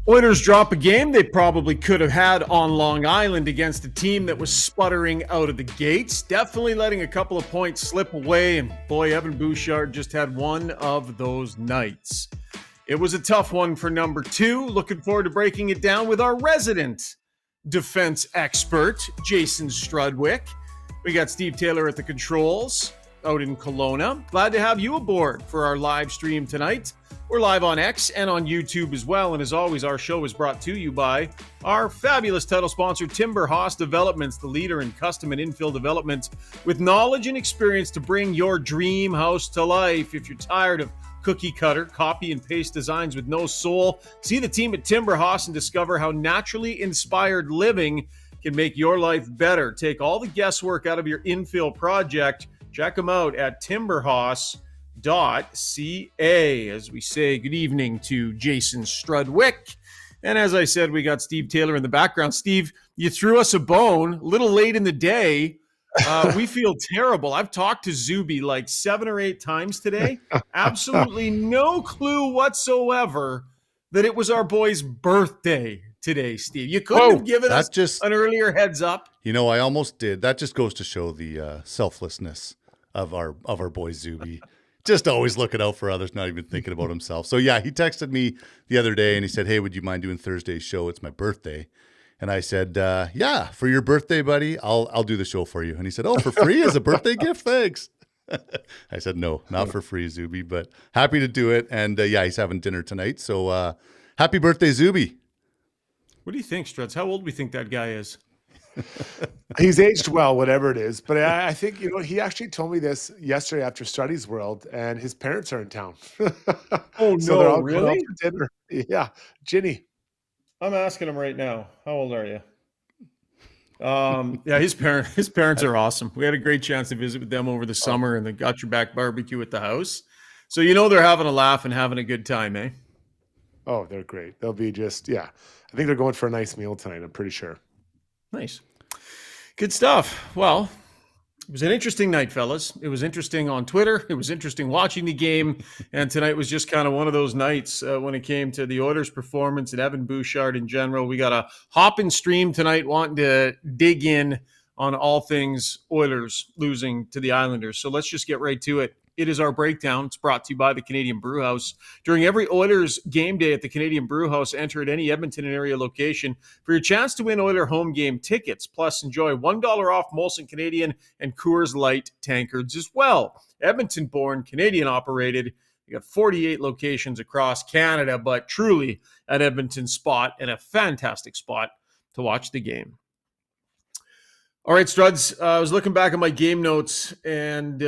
Oilers drop a game they probably could have had on Long Island against a team that was sputtering out of the gates. Definitely letting a couple of points slip away. And boy, Evan Bouchard just had one of those nights. It was a tough one for number two. Looking forward to breaking it down with our resident defense expert, Jason Strudwick. We got Steve Taylor at the controls out in Kelowna. Glad to have you aboard for our live stream tonight. We're live on X and on YouTube as well. And as always, our show is brought to you by our fabulous title sponsor, Timber House Developments, the leader in custom and infill development with knowledge and experience to bring your dream house to life. If you're tired of cookie cutter, copy and paste designs with no soul, see the team at Timber House and discover how naturally inspired living can make your life better. Take all the guesswork out of your infill project. Check them out at timberhouse.ca. As we say good evening to Jason Strudwick. And as I said, we got Steve Taylor in the background. Steve, you threw us a bone a little late in the day. We feel terrible. I've talked to Zuby like 7 or 8 times today. Absolutely no clue whatsoever that it was our boy's birthday today, Steve. You couldn't have given us an earlier heads up. You know, I almost did. That just goes to show the selflessness of our boy Zuby. Just always looking out for others, not even thinking about himself. So yeah, he texted me the other day and he said, "Hey, would you mind doing Thursday's show? It's my birthday." And I said, "Yeah, for your birthday, buddy, I'll do the show for you." And he said, "Oh, for free as a birthday gift? Thanks." I said, "No, not for free, Zuby, but happy to do it." And yeah, he's having dinner tonight. So happy birthday, Zuby. What do you think, Struds? How old do we think that guy is? He's aged well, whatever it is. But I think, he actually told me this yesterday after Studies World, and his parents are in town. Oh, so no, they're all really? going out for dinner. Yeah, Ginny. I'm asking him right now. How old are you? Yeah, his parents are awesome. We had a great chance to visit with them over the summer, and they got your back barbecue at the house. So they're having a laugh and having a good time, eh? Oh, they're great. They'll be I think they're going for a nice meal tonight, I'm pretty sure. Nice. Good stuff. Well, it was an interesting night, fellas. It was interesting on Twitter. It was interesting watching the game. And tonight was just kind of one of those nights when it came to the Oilers' performance and Evan Bouchard in general. We got a hop and stream tonight wanting to dig in on all things Oilers losing to the Islanders. So let's just get right to it. It is our breakdown. It's brought to you by the Canadian Brew House. During every Oilers game day at the Canadian Brew House, enter at any Edmonton and area location for your chance to win Oiler home game tickets. Plus, enjoy $1 off Molson Canadian and Coors Light tankards as well. Edmonton-born, Canadian-operated. You got 48 locations across Canada, but truly an Edmonton spot and a fantastic spot to watch the game. All right, Struds, I was looking back at my game notes and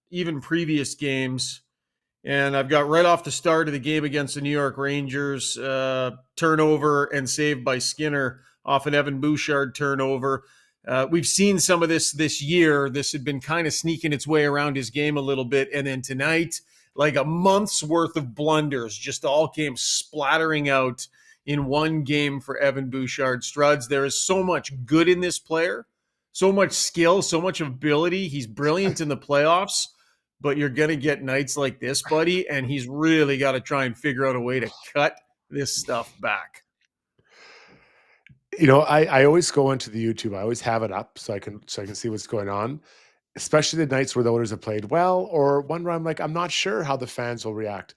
even previous games, and I've got right off the start of the game against the New York Rangers, turnover and saved by Skinner off an Evan Bouchard turnover. We've seen some of this year. This had been kind of sneaking its way around his game a little bit, and then tonight, like a month's worth of blunders just all came splattering out in one game for Evan Bouchard. Struds, there is so much good in this player, so much skill, so much ability. He's brilliant in the playoffs, but you're going to get nights like this, buddy, and he's really got to try and figure out a way to cut this stuff back. I always go into the YouTube. I always have it up so I can see what's going on, especially the nights where the Oilers have played well or one where I'm like, I'm not sure how the fans will react.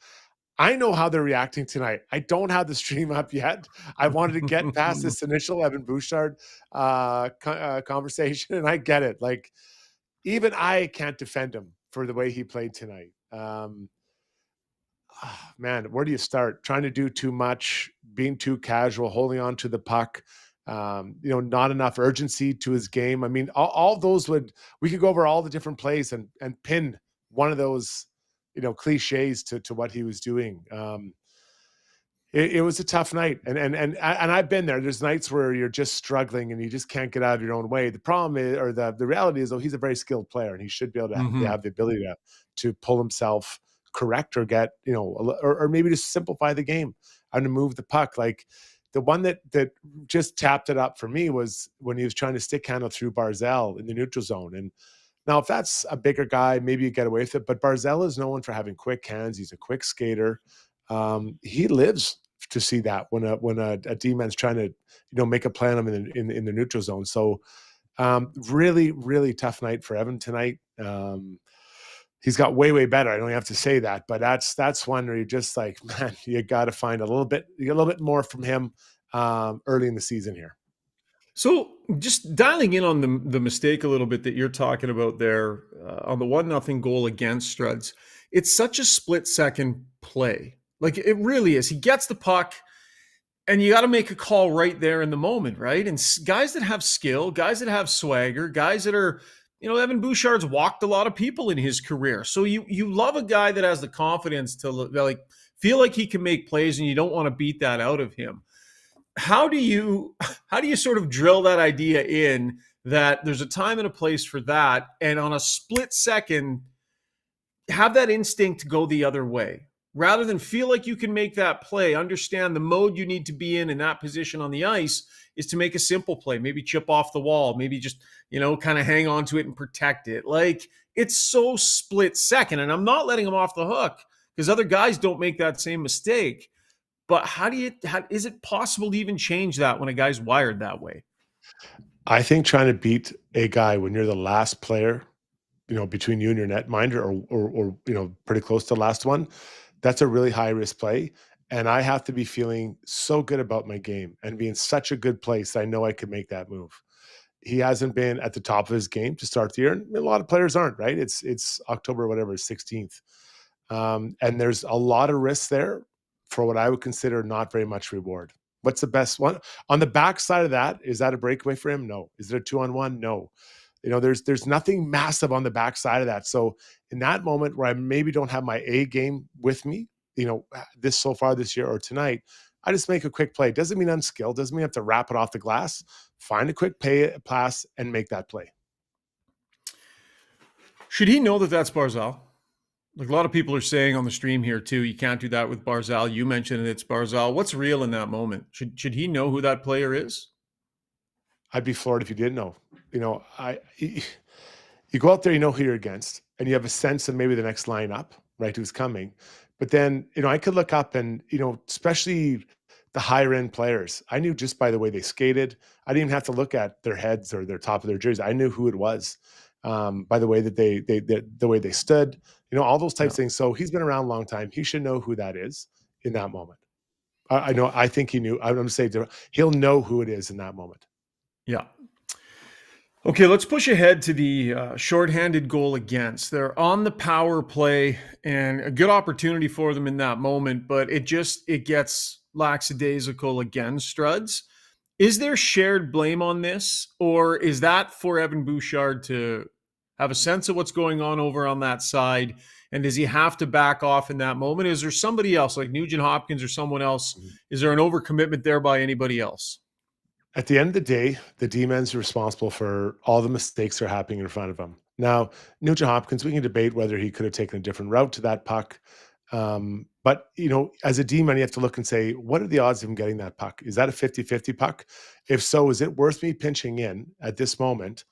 I know how they're reacting tonight. I don't have the stream up yet. I wanted to get past this initial Evan Bouchard conversation, and I get it. Like, even I can't defend him for the way he played tonight. Man, where do you start? Trying to do too much, being too casual, holding on to the puck, not enough urgency to his game. I mean, all those we could go over all the different plays and pin one of those, cliches to what he was doing. It was a tough night, and I've been there. There's nights where you're just struggling and you just can't get out of your own way. The problem is, or the reality is, though, he's a very skilled player and he should be able to have the ability to pull himself correct or get, or maybe just simplify the game and to move the puck. Like the one that just tapped it up for me was when he was trying to stick handle through Barzal in the neutral zone. And now if that's a bigger guy, maybe you get away with it. But Barzal is known for having quick hands. He's a quick skater. He lives to see that when a D-man's trying to make a play on him in the neutral zone. So really, really tough night for Evan tonight. He's got way better. I don't have to say that, but that's one where you're just like, man, you got to find a little bit more from him early in the season here. So just dialing in on the mistake a little bit that you're talking about there on the 1-0 goal against Struds. It's such a split second play. Like it really is. He gets the puck and you got to make a call right there in the moment, right? And guys that have skill, guys that have swagger, guys that are, Evan Bouchard's walked a lot of people in his career. So you love a guy that has the confidence to like feel like he can make plays and you don't want to beat that out of him. How do you sort of drill that idea in that there's a time and a place for that, and on a split second have that instinct to go the other way rather than feel like you can make that play? Understand the mode you need to be in that position on the ice is to make a simple play, maybe chip off the wall, maybe just kind of hang on to it and protect it. Like it's so split second, and I'm not letting him off the hook because other guys don't make that same mistake. But how is it possible to even change that when a guy's wired that way? I think trying to beat a guy when you're the last player, between you and your netminder or pretty close to the last one, that's a really high risk play. And I have to be feeling so good about my game and be in such a good place that I know I could make that move. He hasn't been at the top of his game to start the year. And a lot of players aren't, right? It's October, whatever, 16th. And there's a lot of risks there for what I would consider not very much reward. What's the best one? On the backside of that, is that a breakaway for him? No. Is it a 2-on-1? No. There's nothing massive on the backside of that. So in that moment where I maybe don't have my A game with me, this so far this year or tonight, I just make a quick play. Doesn't mean unskilled. Doesn't mean I have to wrap it off the glass. Find a quick pass and make that play. Should he know that that's Barzal? Like a lot of people are saying on the stream here too, you can't do that with Barzal. You mentioned it's Barzal. What's real in that moment? Should he know who that player is? I'd be floored if you didn't know. You go out there, you know who you're against, and you have a sense of maybe the next lineup, right, who's coming. But then, I could look up and, especially the higher end players, I knew just by the way they skated. I didn't even have to look at their heads or their top of their jerseys. I knew who it was by the way that the way they stood, all those types of things. So he's been around a long time. He should know who that is in that moment. I know. I think he knew. I'm going to say he'll know who it is in that moment. Yeah. Okay, let's push ahead to the shorthanded goal against. They're on the power play and a good opportunity for them in that moment, but it gets lackadaisical against Struds. Is there shared blame on this, or is that for Evan Bouchard to have a sense of what's going on over on that side? And does he have to back off in that moment? Is there somebody else like Nugent Hopkins or someone else? Is there an overcommitment there by anybody else? At the end of the day, the D-men's responsible for all the mistakes that are happening in front of him. Now, Nugent Hopkins, we can debate whether he could have taken a different route to that puck. But, as a D-man, you have to look and say, what are the odds of him getting that puck? Is that a 50-50 puck? If so, is it worth me pinching in at this moment,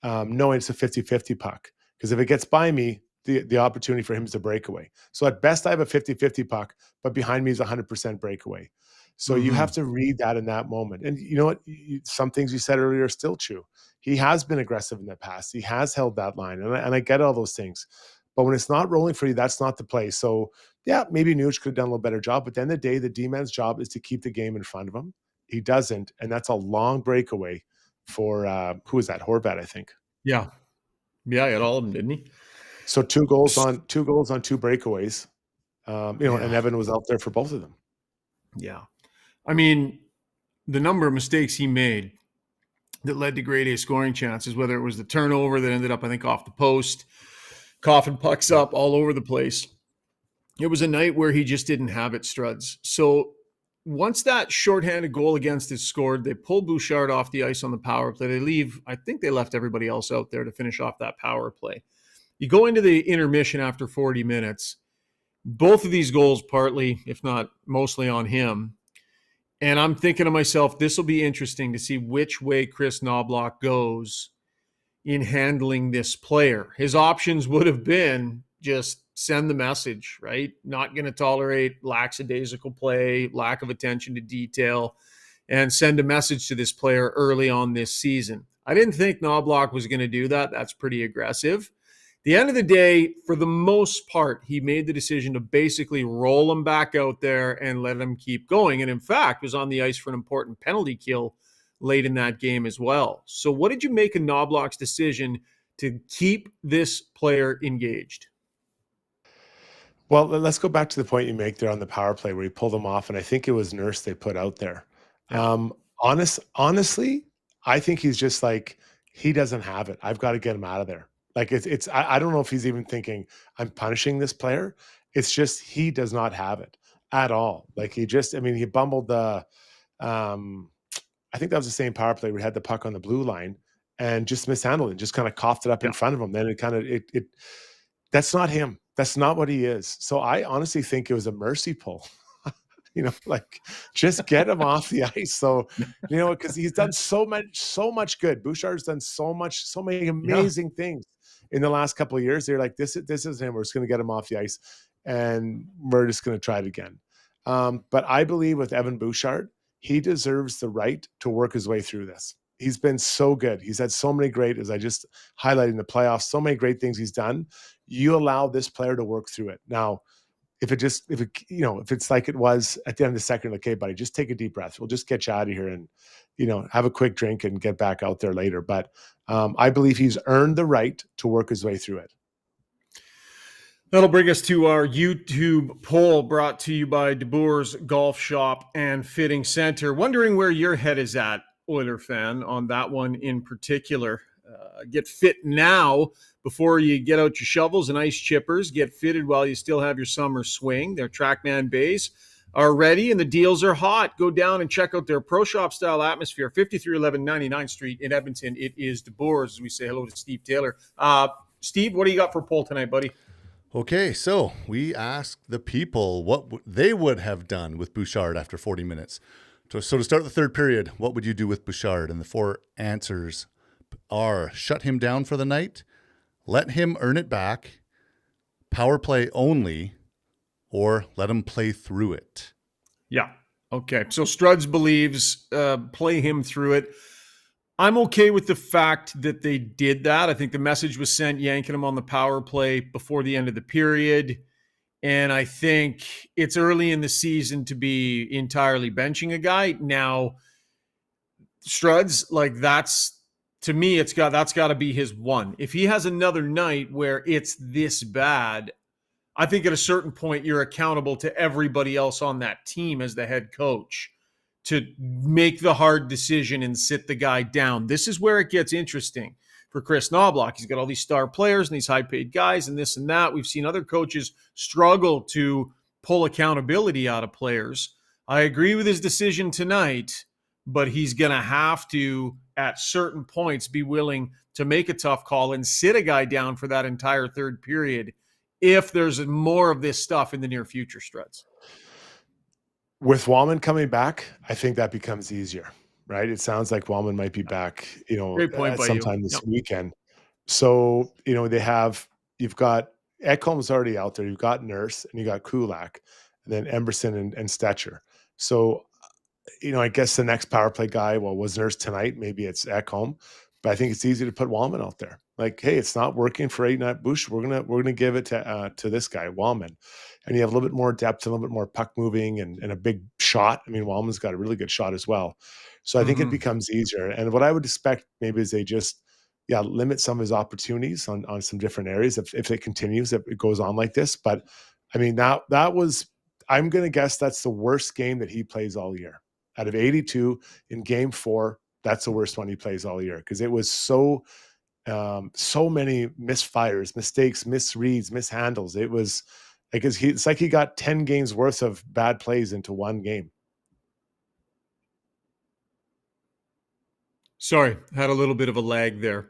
knowing it's a 50-50 puck? Because if it gets by me, the opportunity for him is a breakaway. So at best, I have a 50-50 puck, but behind me is a 100% breakaway. So you have to read that in that moment. And you know what? Some things you said earlier are still true. He has been aggressive in the past. He has held that line. And I get all those things. But when it's not rolling for you, that's not the play. So, yeah, maybe Nuge could have done a little better job. But at the end of the day, the D-man's job is to keep the game in front of him. He doesn't. And that's a long breakaway for, who was that? Horvat, I think. Yeah. Yeah, he had all of them, didn't he? So two goals on two breakaways. And Evan was out there for both of them. Yeah. I mean, the number of mistakes he made that led to grade A scoring chances, whether it was the turnover that ended up, I think, off the post, coughing pucks up all over the place. It was a night where he just didn't have it, Struds. So once that shorthanded goal against is scored, they pull Bouchard off the ice on the power play. They leave, I think they left everybody else out there to finish off that power play. You go into the intermission after 40 minutes. Both of these goals partly, if not mostly on him. And I'm thinking to myself, this will be interesting to see which way Chris Knobloch goes in handling this player. His options would have been just send the message, right? Not going to tolerate lackadaisical play, lack of attention to detail, and send a message to this player early on this season. I didn't think Knobloch was going to do that. That's pretty aggressive. At the end of the day, for the most part, he made the decision to basically roll him back out there and let him keep going. And in fact, was on the ice for an important penalty kill late in that game as well. So what did you make of Knobloch's decision to keep this player engaged? Well, let's go back to the point you make there on the power play where he pulled him off, and I think it was Nurse they put out there. Yeah. Honestly, I think he's just like, he doesn't have it. I've got to get him out of there. Like I don't know if he's even thinking I'm punishing this player. It's just he does not have it at all. Like he bumbled the I think that was the same power play where he had the puck on the blue line and just mishandled it, just kind of coughed it up in front of him. Then it that's not him. That's not what he is. So I honestly think it was a mercy pull. Like just get him off the ice. So, because he's done so much good. Bouchard's done so many amazing things in the last couple of years. They're like, this is him. We're just going to get him off the ice and we're just going to try it again. But I believe with Evan Bouchard, he deserves the right to work his way through this. He's been so good. He's had so many great, as I just highlighted in the playoffs, so many great things he's done. You allow this player to work through it. Now, if it's like it was at the end of the second, okay, buddy, just take a deep breath. We'll just get you out of here and, have a quick drink and get back out there later. But I believe he's earned the right to work his way through it. That'll bring us to our YouTube poll brought to you by DeBoer's Golf Shop and Fitting Center. Wondering where your head is at, Oiler fan, on that one in particular. Get fit now before you get out your shovels and ice chippers. Get fitted while you still have your summer swing. Their TrackMan bays are ready and the deals are hot. Go down and check out their Pro Shop style atmosphere, 5311 99th Street in Edmonton. It is DeBoer's, as we say hello to Steve Taylor. Steve, what do you got for poll tonight, buddy? Okay, so we asked the people what they would have done with Bouchard after 40 minutes. So to start the third period, what would you do with Bouchard? And the four answers are: shut him down for the night, let him earn it back, power play only, or let him play through it. Yeah. Okay. So Struds believes play him through it. I'm okay with the fact that they did that. I think the message was sent yanking him on the power play before the end of the period. And I think it's early in the season to be entirely benching a guy. Now, Struds, like to me, that's got to be his one. If he has another night where it's this bad, I think at a certain point you're accountable to everybody else on that team as the head coach to make the hard decision and sit the guy down. This is where it gets interesting for Chris Knobloch. He's got all these star players and these high-paid guys and this and that. We've seen other coaches struggle to pull accountability out of players. I agree with his decision tonight, but he's going to have to, at certain points, be willing to make a tough call and sit a guy down for that entire third period if there's more of this stuff in the near future, Struts. With Wallman coming back, I think that becomes easier, right? It sounds like Wallman might be back, Great point by sometime you. this weekend. So, you've got Ekholm's already out there. You've got Nurse and you got Kulak, and then Emberson and Stetcher. So, I guess the next power play guy, was Nurse tonight. Maybe it's Ekholm, but I think it's easy to put Wallman out there. Like, hey, it's not working for 8-9 Bouch. We're gonna give it to this guy, Wallman. And you have a little bit more depth, a little bit more puck moving and a big shot. I mean, Wallman's got a really good shot as well. So I think it becomes easier. And what I would expect maybe is they just, limit some of his opportunities on some different areas if it continues, if it goes on like this. But I mean, that was, I'm going to guess that's the worst game that he plays all year. Out of 82 in game 4, that's the worst one he plays all year. Cause it was so many misfires, mistakes, misreads, mishandles. It was, it's like he got 10 games worth of bad plays into one game. Sorry, had a little bit of a lag there.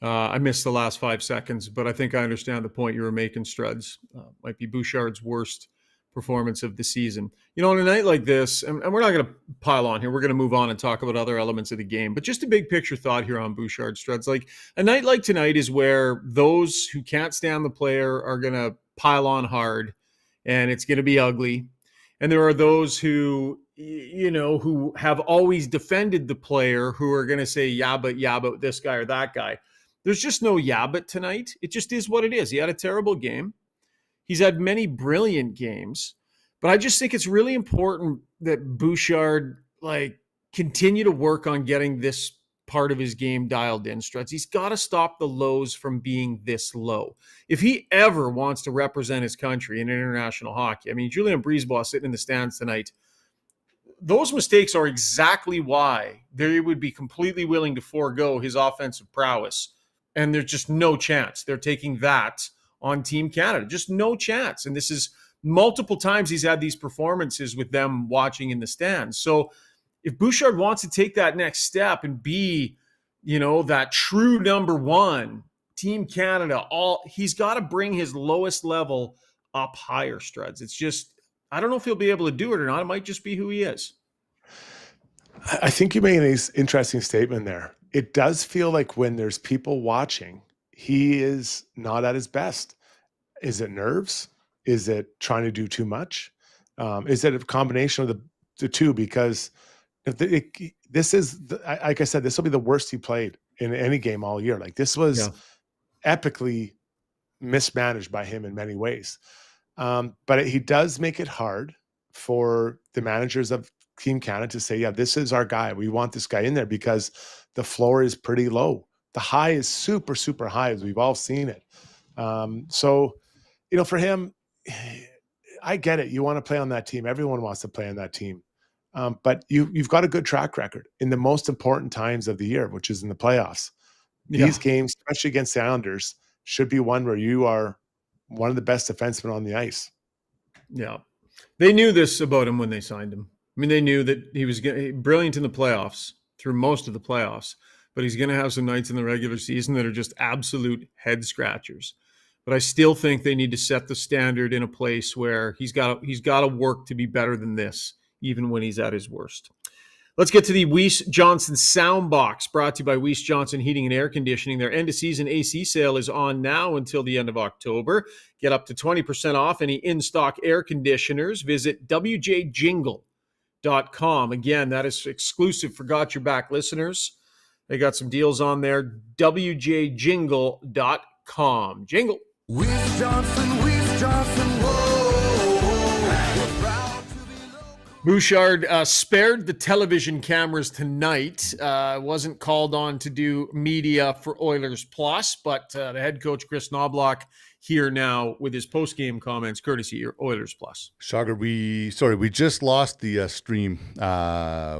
I missed the last 5 seconds, but I think I understand the point you were making, Struds. Might be Bouchard's worst performance of the season. On a night like this, and we're not going to pile on here. We're going to move on and talk about other elements of the game. But just a big picture thought here on Bouchard, Struds. Like a night like tonight is where those who can't stand the player are going to pile on hard, and it's going to be ugly. And there are those who, who have always defended the player who are going to say, yeah, but this guy or that guy. There's just no yeah, but tonight. It just is what it is. He had a terrible game. He's had many brilliant games, but I just think it's really important that Bouchard continue to work on getting this part of his game dialed in. Struts. He's got to stop the lows from being this low. If he ever wants to represent his country in international hockey, I mean, Julien Brisebois sitting in the stands tonight, those mistakes are exactly why they would be completely willing to forego his offensive prowess. And there's just no chance they're taking that on Team Canada. Just no chance. And this is multiple times he's had these performances with them watching in the stands. So if Bouchard wants to take that next step and be, that true number one, Team Canada, he's got to bring his lowest level up higher, Struds. It's just, I don't know if he'll be able to do it or not. It might just be who he is. I think you made an interesting statement there. It does feel like when there's people watching, he is not at his best. Is it nerves? Is it trying to do too much? Is it a combination of the two? Because this is, like I said, this will be the worst he played in any game all year. Like this was epically mismanaged by him in many ways. But he does make it hard for the managers of Team Canada to say, yeah, this is our guy. We want this guy in there because the floor is pretty low. The high is super, super high, as we've all seen it. So, for him, I get it. You want to play on that team. Everyone wants to play on that team. But you've got a good track record in the most important times of the year, which is in the playoffs. These games, especially against the Islanders, should be one where you are one of the best defensemen on the ice. Yeah. They knew this about him when they signed him. I mean, they knew that he was brilliant in the playoffs, through most of the playoffs, but he's going to have some nights in the regular season that are just absolute head scratchers. But I still think they need to set the standard in a place where he's got to work to be better than this, even when he's at his worst. Let's get to the Weiss Johnson Soundbox, brought to you by Weiss Johnson Heating and Air Conditioning. Their end-of-season AC sale is on now until the end of October. Get up to 20% off any in-stock air conditioners. Visit wjjingle.com. Again, that is exclusive for Got Your Back listeners. They got some deals on there. wjjingle.com. Jingle. Weiss Johnson, whoa. Bouchard spared the television cameras tonight. Wasn't called on to do media for Oilers Plus, but the head coach, Chris Knobloch, here now with his post-game comments, courtesy of Oilers Plus. Schauger, we just lost the stream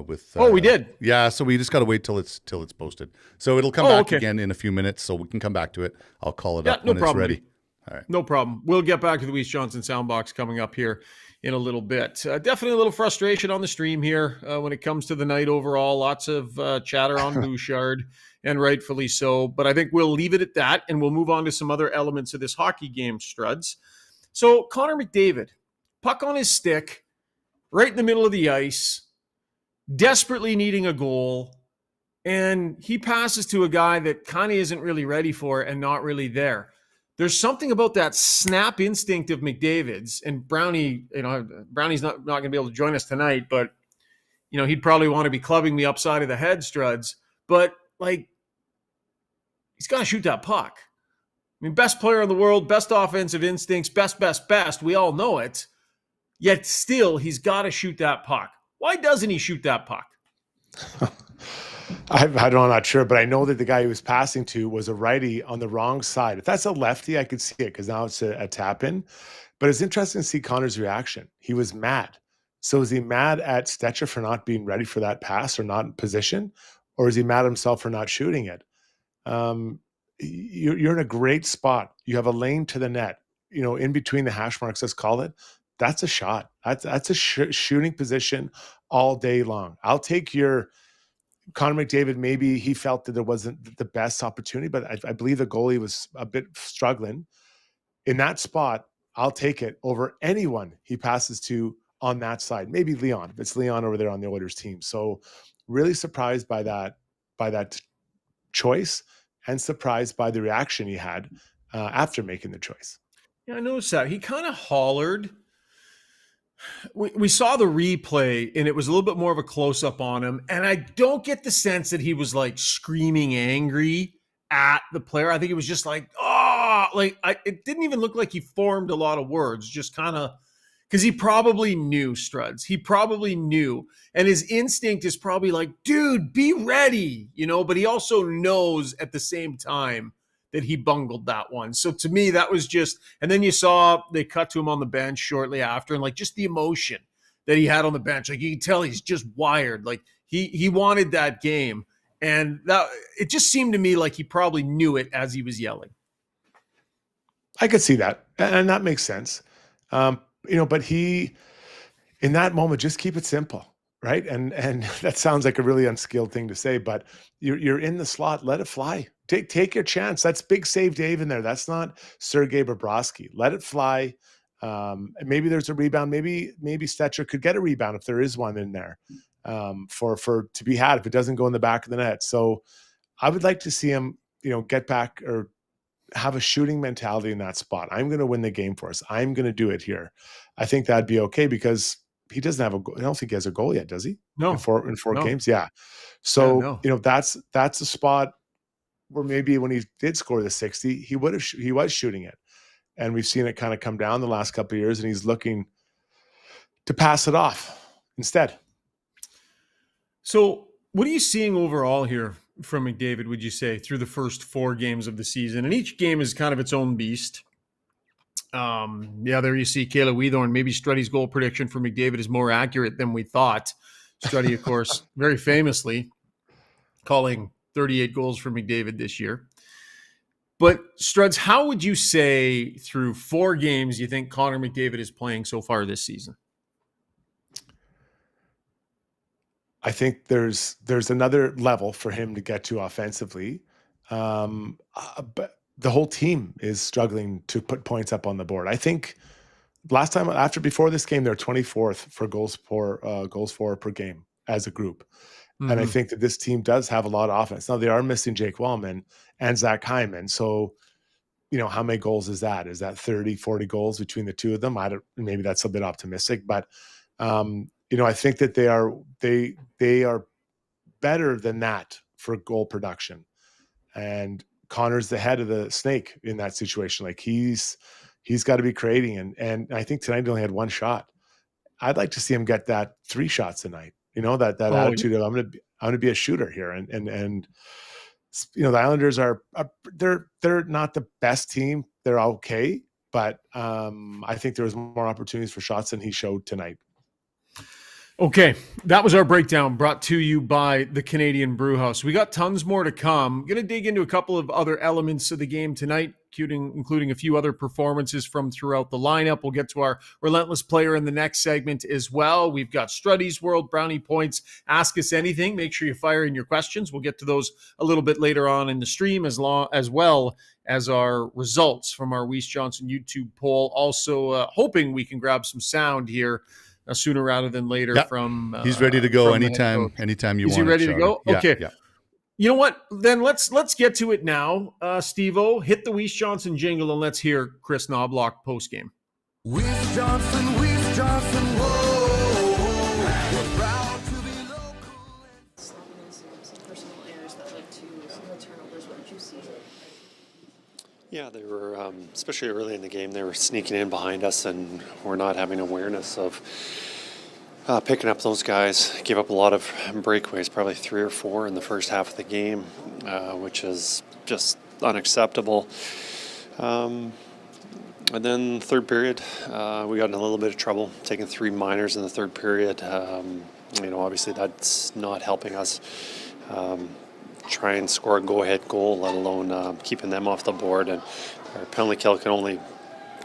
with. We did. Yeah, so we just got to wait till it's posted. So it'll come back again in a few minutes, so we can come back to it. I'll call it up when it's ready. All right. No problem. We'll get back to the Weiss Johnson Soundbox coming up here in a little bit. Definitely a little frustration on the stream here when it comes to the night overall. Lots of chatter on Bouchard, and rightfully so. But I think we'll leave it at that, and we'll move on to some other elements of this hockey game, Struds. So Connor McDavid, puck on his stick, right in the middle of the ice, desperately needing a goal, and he passes to a guy that kind of isn't really ready for it and not really there. There's something about that snap instinct of McDavid's, and Brownie's not going to be able to join us tonight, but he'd probably want to be clubbing me upside of the head, Struds. But he's got to shoot that puck. I mean, best player in the world, best offensive instincts, best. We all know it. Yet still, he's got to shoot that puck. Why doesn't he shoot that puck? I'm not sure, but I know that the guy he was passing to was a righty on the wrong side. If that's a lefty, I could see it because now it's a tap in. But it's interesting to see Connor's reaction. He was mad. So is he mad at Stetcher for not being ready for that pass or not in position? Or is he mad at himself for not shooting it? You're in a great spot. You have a lane to the net, in between the hash marks, let's call it. That's a shot. That's a shooting position all day long. I'll take your Connor McDavid. Maybe he felt that there wasn't the best opportunity, but I believe the goalie was a bit struggling in that spot. I'll take it over anyone he passes to on that side. Maybe Leon, if it's Leon over there on the Oilers team. So really surprised by that choice, and surprised by the reaction he had after making the choice. Yeah, I noticed that. He kind of hollered. We saw the replay and it was a little bit more of a close up on him. And I don't get the sense that he was like screaming angry at the player. I think it was just like, oh, it didn't even look like he formed a lot of words, just kind of because he probably knew Struds. He probably knew. And his instinct is probably like, dude, be ready, but he also knows at the same time that he bungled that one. So to me, that was just, and then you saw they cut to him on the bench shortly after, and like just the emotion that he had on the bench. Like you can tell he's just wired. Like he wanted that game. And that it just seemed to me like he probably knew it as he was yelling. I could see that. And that makes sense. But he, in that moment, just keep it simple. Right. And that sounds like a really unskilled thing to say, but you're in the slot, let it fly. Take your chance. That's big save Dave in there. That's not Sergei Bobrovsky. Let it fly. Maybe there's a rebound. Maybe Stetcher could get a rebound if there is one in there for to be had if it doesn't go in the back of the net. So I would like to see him, get back or have a shooting mentality in that spot. I'm going to win the game for us. I'm going to do it here. I think that'd be okay because he doesn't have a goal. I don't think he has a goal yet, does he? No. In four No. games? Yeah. So, no. That's a spot where maybe when he did score the 60, he was shooting it. And we've seen it kind of come down the last couple of years, and he's looking to pass it off instead. So what are you seeing overall here from McDavid, would you say, through the first 4 games of the season? And each game is kind of its own beast. There you see Kayla Weathorn. Maybe Struddy's goal prediction for McDavid is more accurate than we thought. Struddy, of course, very famously calling 38 goals for McDavid this year. But Struds, how would you say through 4 games you think Connor McDavid is playing so far this season? I think there's another level for him to get to offensively. But the whole team is struggling to put points up on the board. I think before this game, they're 24th for goals for per game as a group. Mm-hmm. And I think that this team does have a lot of offense. Now they are missing Jake Wellman and Zach Hyman. So, how many goals is that? Is that 30, 40 goals between the two of them? Maybe that's a bit optimistic, but I think that they are better than that for goal production. And Connor's the head of the snake in that situation. Like he's got to be creating. And I think tonight he only had 1 shot. I'd like to see him get that 3 shots tonight. That attitude of I'm going to be a shooter here. And the Islanders they're not the best team. They're okay, but I think there was more opportunities for shots than he showed tonight. Okay, that was our breakdown brought to you by the Canadian Brewhouse. We got tons more to come. Going to dig into a couple of other elements of the game tonight, including a few other performances from throughout the lineup. We'll get to our relentless player in the next segment as well. We've got Struddy's World, Brownie Points, Ask Us Anything. Make sure you fire in your questions. We'll get to those a little bit later on in the stream as well as our results from our Weiss Johnson YouTube poll. Also hoping we can grab some sound here sooner rather than later. From he's ready to go anytime you want. Is he ready to go? Yeah, okay. Yeah. You know what? Then let's get to it now. Steve-O, hit the Weiss Johnson jingle and let's hear Chris Knobloch postgame. Weiss Johnson, whoa. We're proud to be local. Some personal errors that led to some of the turnovers. What did you see? Yeah, they were, especially early in the game, they were sneaking in behind us, and we're not having awareness of picking up those guys. Gave up a lot of breakaways, probably 3 or 4 in the first half of the game, which is just unacceptable. And then third period, we got in a little bit of trouble, taking 3 minors in the third period. Obviously that's not helping us try and score a go-ahead goal, let alone keeping them off the board. And our penalty kill can only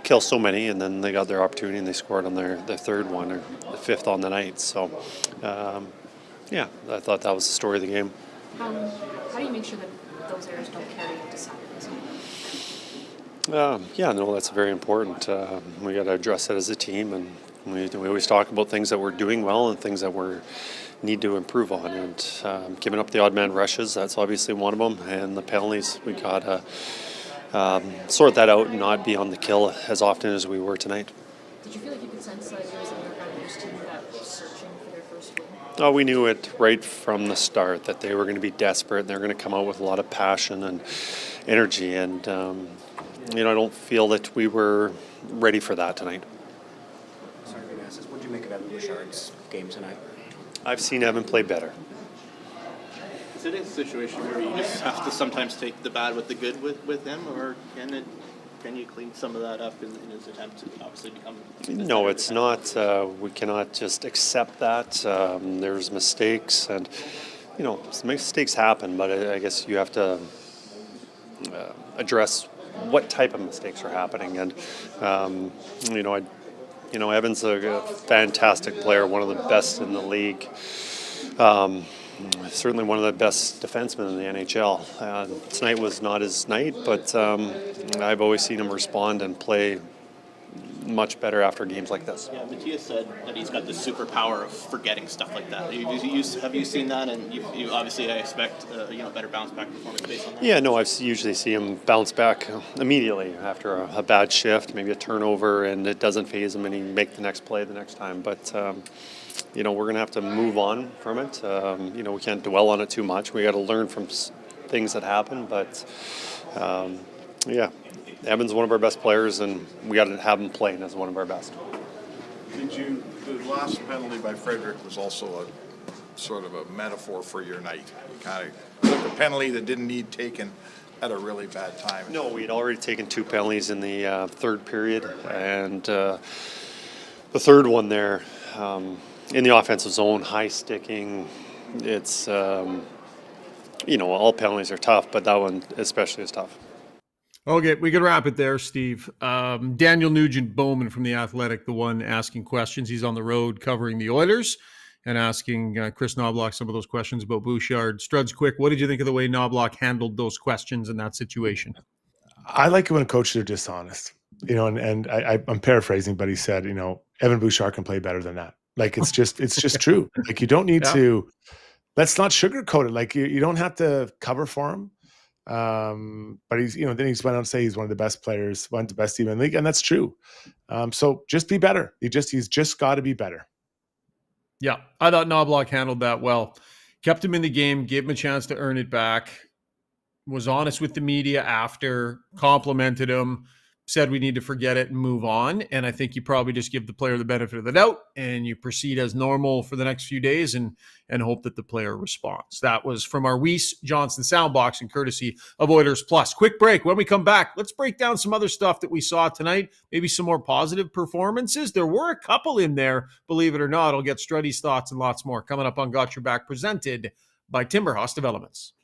kill so many, and then they got their opportunity and they scored on their third one, or the 5th on the night. So, I thought that was the story of the game. How do you make sure that those errors don't carry into Saturday's game? That's very important. We got to address it as a team, and we always talk about things that we're doing well and things that we need to improve on. And giving up the odd man rushes, that's obviously one of them. And the penalties, we got to sort that out and not be on the kill as often as we were tonight. Did you feel like you could sense that there was another guy on this team that was searching for their first win? Oh, we knew it right from the start that they were going to be desperate and they're going to come out with a lot of passion and energy. And, I don't feel that we were ready for that tonight. Sorry to ask this. What did you make of Evan Rishaug's game tonight? I've seen Evan play better. Is it a situation where you just have to sometimes take the bad with the good with him, or can you clean some of that up in his attempt to obviously become? No, it's not. We cannot just accept that. There's mistakes, and mistakes happen. But I guess you have to address what type of mistakes are happening. And Evan's a fantastic player, one of the best in the league. Certainly one of the best defensemen in the NHL. Tonight was not his night, but I've always seen him respond and play much better after games like this. Yeah, Matthias said that he's got this superpower of forgetting stuff like that. Have you seen that? And you obviously, I expect better bounce back performance based on that. Yeah, no, I usually see him bounce back immediately after a bad shift, maybe a turnover, and it doesn't faze him, and he make the next play the next time. But we're going to have to move on from it. We can't dwell on it too much. We got to learn from things that happen. But Evan's one of our best players, and we got to have him playing as one of our best. The last penalty by Frederick was also a sort of a metaphor for your night. You kind of took a penalty that didn't need taken at a really bad time. No, we'd already taken 2 penalties in the third period, and the third one there in the offensive zone, high sticking. It's all penalties are tough, but that one especially is tough. Okay, we can wrap it there, Steve. Daniel Nugent-Bowman from The Athletic, the one asking questions. He's on the road covering the Oilers and asking Chris Knobloch some of those questions about Bouchard. Struds, quick, what did you think of the way Knobloch handled those questions in that situation? I like it when coaches are dishonest, and I'm paraphrasing, but he said, Evan Bouchard can play better than that. Like, it's just true. Like, you don't need to, let's not sugarcoat it. Like, you don't have to cover for him. But he's, then he's went on to say he's one of the best players, one of the best team in the league, and that's true. So just be better. He's just got to be better. Yeah, I thought Knobloch handled that well. Kept him in the game, gave him a chance to earn it back, was honest with the media after, complimented him, said we need to forget it and move on. And I think you probably just give the player the benefit of the doubt and you proceed as normal for the next few days and hope that the player responds. That was from our Weiss Johnson soundbox and courtesy of Oilers Plus. Quick break. When we come back, let's break down some other stuff that we saw tonight, maybe some more positive performances. There were a couple in there, believe it or not. I'll get Struddy's thoughts and lots more coming up on Got Your Back, presented by Timberhouse Developments.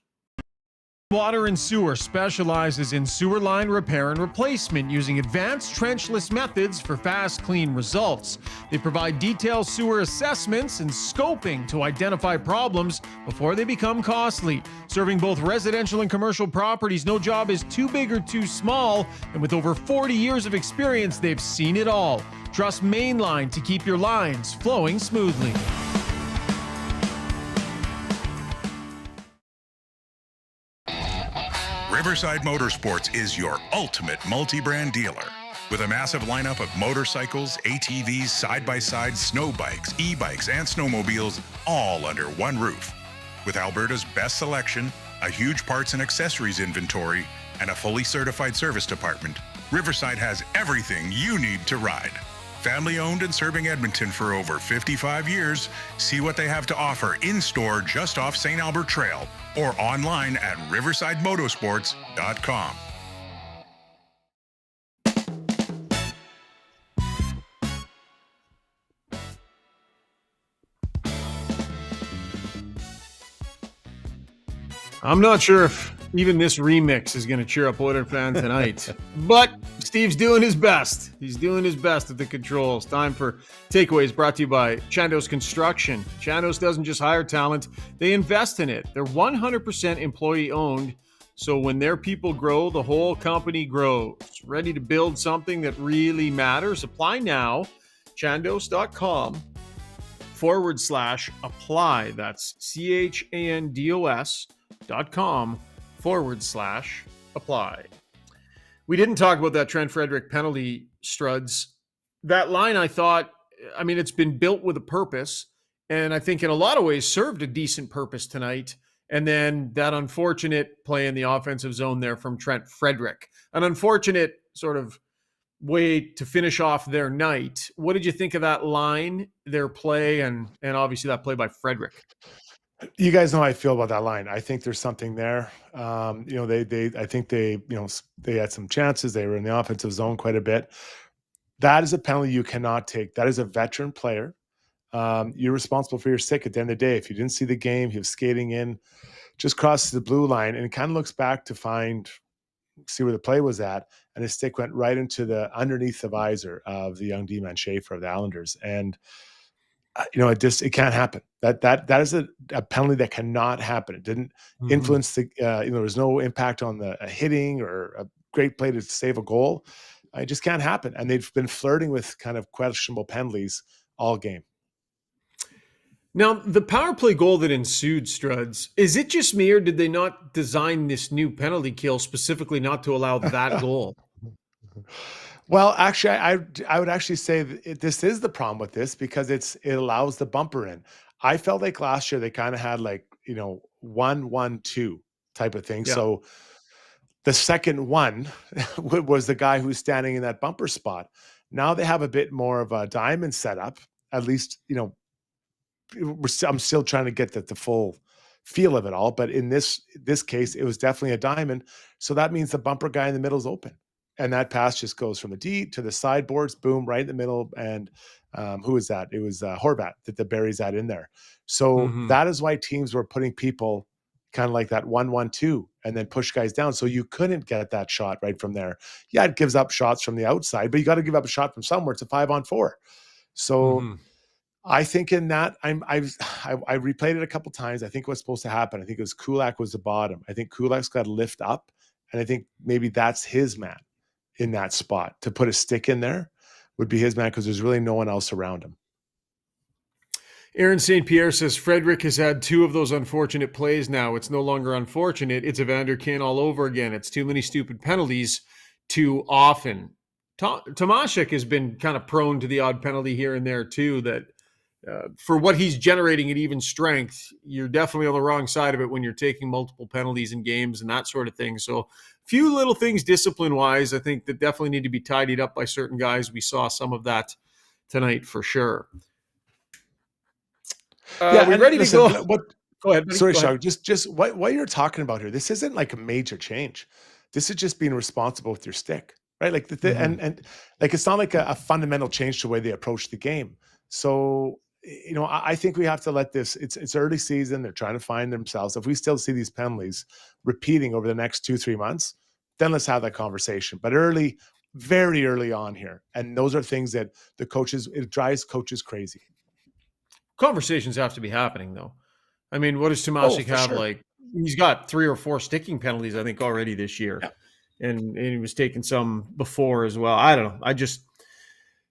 Water and Sewer specializes in sewer line repair and replacement using advanced trenchless methods for fast, clean results. They provide detailed sewer assessments and scoping to identify problems before they become costly. Serving both residential and commercial properties, no job is too big or too small, and with over 40 years of experience, they've seen it all. Trust Mainline to keep your lines flowing smoothly. Riverside Motorsports is your ultimate multi-brand dealer. With a massive lineup of motorcycles, ATVs, side-by-sides, snow bikes, e-bikes, and snowmobiles, all under one roof. With Alberta's best selection, a huge parts and accessories inventory, and a fully certified service department, Riverside has everything you need to ride. Family-owned and serving Edmonton for over 55 years, see what they have to offer in-store just off St. Albert Trail or online at riversidemotorsports.com. I'm not sure if even this remix is going to cheer up Oilers fans tonight, but Steve's doing his best. He's doing his best at the controls. Time for takeaways brought to you by Chandos Construction. Chandos doesn't just hire talent, they invest in it. They're 100% employee owned. So when their people grow, the whole company grows. Ready to build something that really matters? Apply now. Chandos.com/apply. That's CHANDOS.com/apply. We didn't talk about that Trent Frederick penalty, Struds. That line, I thought, I mean, it's been built with a purpose, and I think in a lot of ways served a decent purpose tonight. And then that unfortunate play in the offensive zone there from Trent Frederick, an unfortunate sort of way to finish off their night. What did you think of that line, their play, and obviously that play by Frederick? You guys know how I feel about that line. I think there's something there. I think they had some chances. They were in the offensive zone quite a bit. That is a penalty you cannot take. That is a veteran player. You're responsible for your stick at the end of the day. If you didn't see the game, he was skating in, just crosses the blue line, and kind of looks back to see where the play was at, and his stick went right into underneath the visor of the young D-man Schaefer of the Islanders. And it can't happen. That is a penalty that cannot happen. It didn't influence there was no impact on the hitting or a great play to save a goal. It just can't happen. And they've been flirting with kind of questionable penalties all game. Now, the power play goal that ensued, Struds, is it just me, or did they not design this new penalty kill specifically not to allow that goal? Well, actually, I would actually say this is the problem with this, because it allows the bumper in. I felt like last year they kind of had 1-1-2 type of thing. Yeah. So the second one was the guy who's standing in that bumper spot. Now they have a bit more of a diamond setup. At least, I'm still trying to get the full feel of it all. But in this case, it was definitely a diamond. So that means the bumper guy in the middle is open. And that pass just goes from the D to the sideboards, boom, right in the middle. And who was that? It was Horvat that buries that in there. So that is why teams were putting people kind of like that 1-1-2 and then push guys down. So you couldn't get that shot right from there. Yeah, it gives up shots from the outside, but you got to give up a shot from somewhere. It's a 5-on-4. So I think in that, I replayed it a couple times. I think what's supposed to happen, I think it was Kulak was the bottom. I think Kulak's got to lift up, and I think maybe that's his man in that spot. To put a stick in there would be his man, because there's really no one else around him. Aaron St. Pierre says Frederick has had 2 of those unfortunate plays now. It's no longer unfortunate. It's Evander Kane all over again. It's too many stupid penalties too often. Tomaszek has been kind of prone to the odd penalty here and there too, that for what he's generating at even strength, you're definitely on the wrong side of it when you're taking multiple penalties in games and that sort of thing. So a few little things discipline-wise, I think, that definitely need to be tidied up by certain guys. We saw some of that tonight for sure. Yeah, we ready to go? Go ahead. Sorry, Shug. Just what you're talking about here. This isn't like a major change. This is just being responsible with your stick, right? Like and like it's not like a fundamental change to the way they approach the game. So I think we have to let this. It's early season. They're trying to find themselves. If we still see these penalties repeating over the next 2-3 months, then let's have that conversation. But very early on here, and those are things that it drives coaches crazy. Conversations have to be happening, though. I mean, what does Tomaszek have? Sure. He's got 3 or 4 sticking penalties, I think, already this year. Yeah. And he was taking some before as well. I don't know.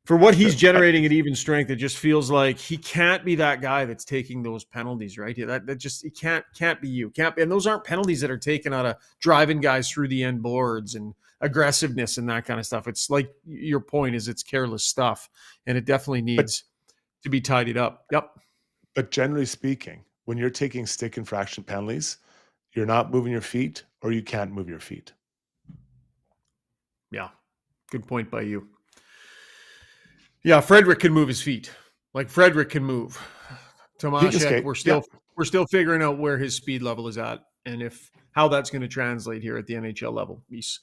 For what he's generating at even strength, it just feels like he can't be that guy that's taking those penalties, right? That just, it can't be you. Can't be, and those aren't penalties that are taken out of driving guys through the end boards and aggressiveness and that kind of stuff. It's like your point is it's careless stuff, and it definitely needs to be tidied up. Yep. But generally speaking, when you're taking stick infraction penalties, you're not moving your feet, or you can't move your feet. Yeah. Good point by you. Yeah, Frederick can move his feet. Like Frederick can move. Tomaszek, we're still figuring out where his speed level is at, and how that's going to translate here at the NHL level. He's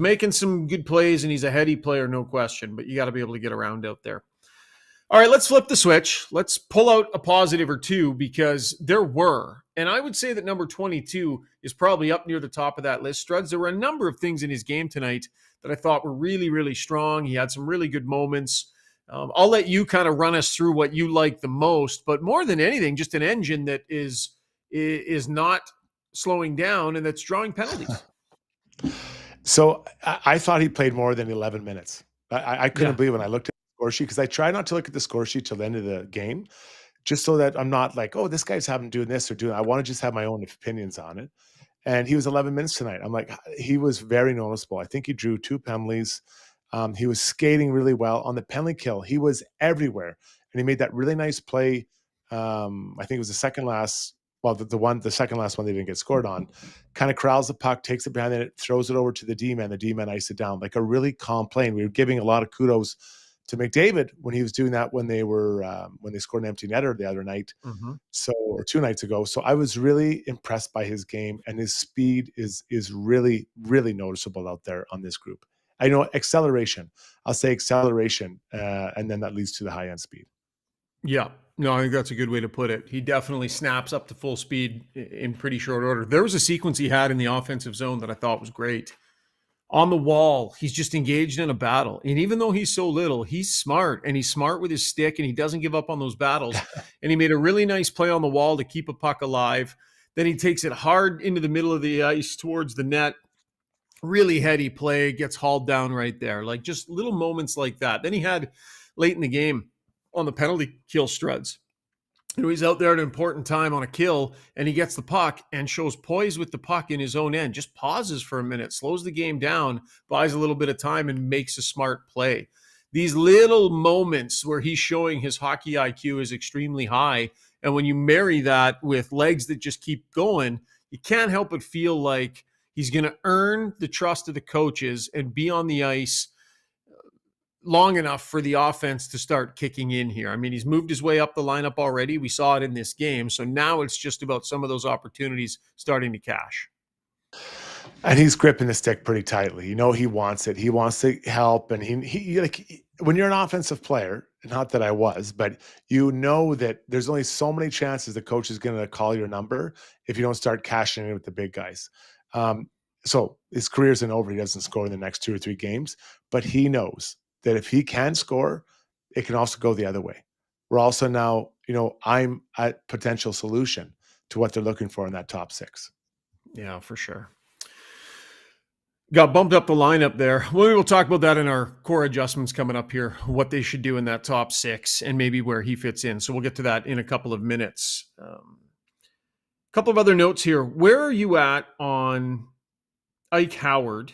making some good plays, and he's a heady player, no question. But you got to be able to get around out there. All right, let's flip the switch. Let's pull out a positive or two, because there were, and I would say that number 22 is probably up near the top of that list. Struds, there were a number of things in his game tonight that I thought were really, really strong. He had some really good moments. I'll let you kind of run us through what you like the most, but more than anything, just an engine that is not slowing down and that's drawing penalties. So I thought he played more than 11 minutes. I couldn't believe when I looked at the score sheet, because I try not to look at the score sheet till the end of the game, just so that I'm not like, oh, this guy's having doing this or doing that. I want to just have my own opinions on it. And he was 11 minutes tonight. I'm like, he was very noticeable. I think he drew 2 penalties. He was skating really well on the penalty kill. He was everywhere, and he made that really nice play. I think it was the second last. Well, the second last one they didn't get scored on. Kind of corrals the puck, takes it behind it, throws it over to the D-man. The D-man iced it down, like a really calm play. And we were giving a lot of kudos to McDavid when he was doing that when they scored an empty netter the other night. So, or 2 nights ago. So I was really impressed by his game, and his speed is really, really noticeable out there on this group. I know acceleration. I'll say acceleration, and then that leads to the high end speed. Yeah. No, I think that's a good way to put it. He definitely snaps up to full speed in pretty short order. There was a sequence he had in the offensive zone that I thought was great. On the wall, he's just engaged in a battle. And even though he's so little, he's smart, and he's smart with his stick, and he doesn't give up on those battles. And he made a really nice play on the wall to keep a puck alive. Then he takes it hard into the middle of the ice towards the net. Really heady play, gets hauled down right there. Like just little moments like that. Then he had late in the game on the penalty kill, Struds. He's out there at an important time on a kill, and he gets the puck and shows poise with the puck in his own end. Just pauses for a minute, slows the game down, buys a little bit of time, and makes a smart play. These little moments where he's showing his hockey IQ is extremely high. And when you marry that with legs that just keep going, you can't help but feel like he's going to earn the trust of the coaches and be on the ice long enough for the offense to start kicking in here. I mean, he's moved his way up the lineup already. We saw it in this game. So now it's just about some of those opportunities starting to cash. And he's gripping the stick pretty tightly. You know, he wants it. He wants to help. And he like, when you're an offensive player, not that I was, but you know that there's only so many chances the coach is going to call your number if you don't start cashing in with the big guys. So his career isn't over. He doesn't score in the next 2 or 3 games, but he knows that if he can score, it can also go the other way. We're also now, you know, I'm a potential solution to what they're looking for in that top 6. Yeah, for sure. Got bumped up the lineup there. We will talk about that in our core adjustments coming up here, what they should do in that top 6 and maybe where he fits in. So we'll get to that in a couple of minutes. A couple of other notes here. Where are you at on Ike Howard?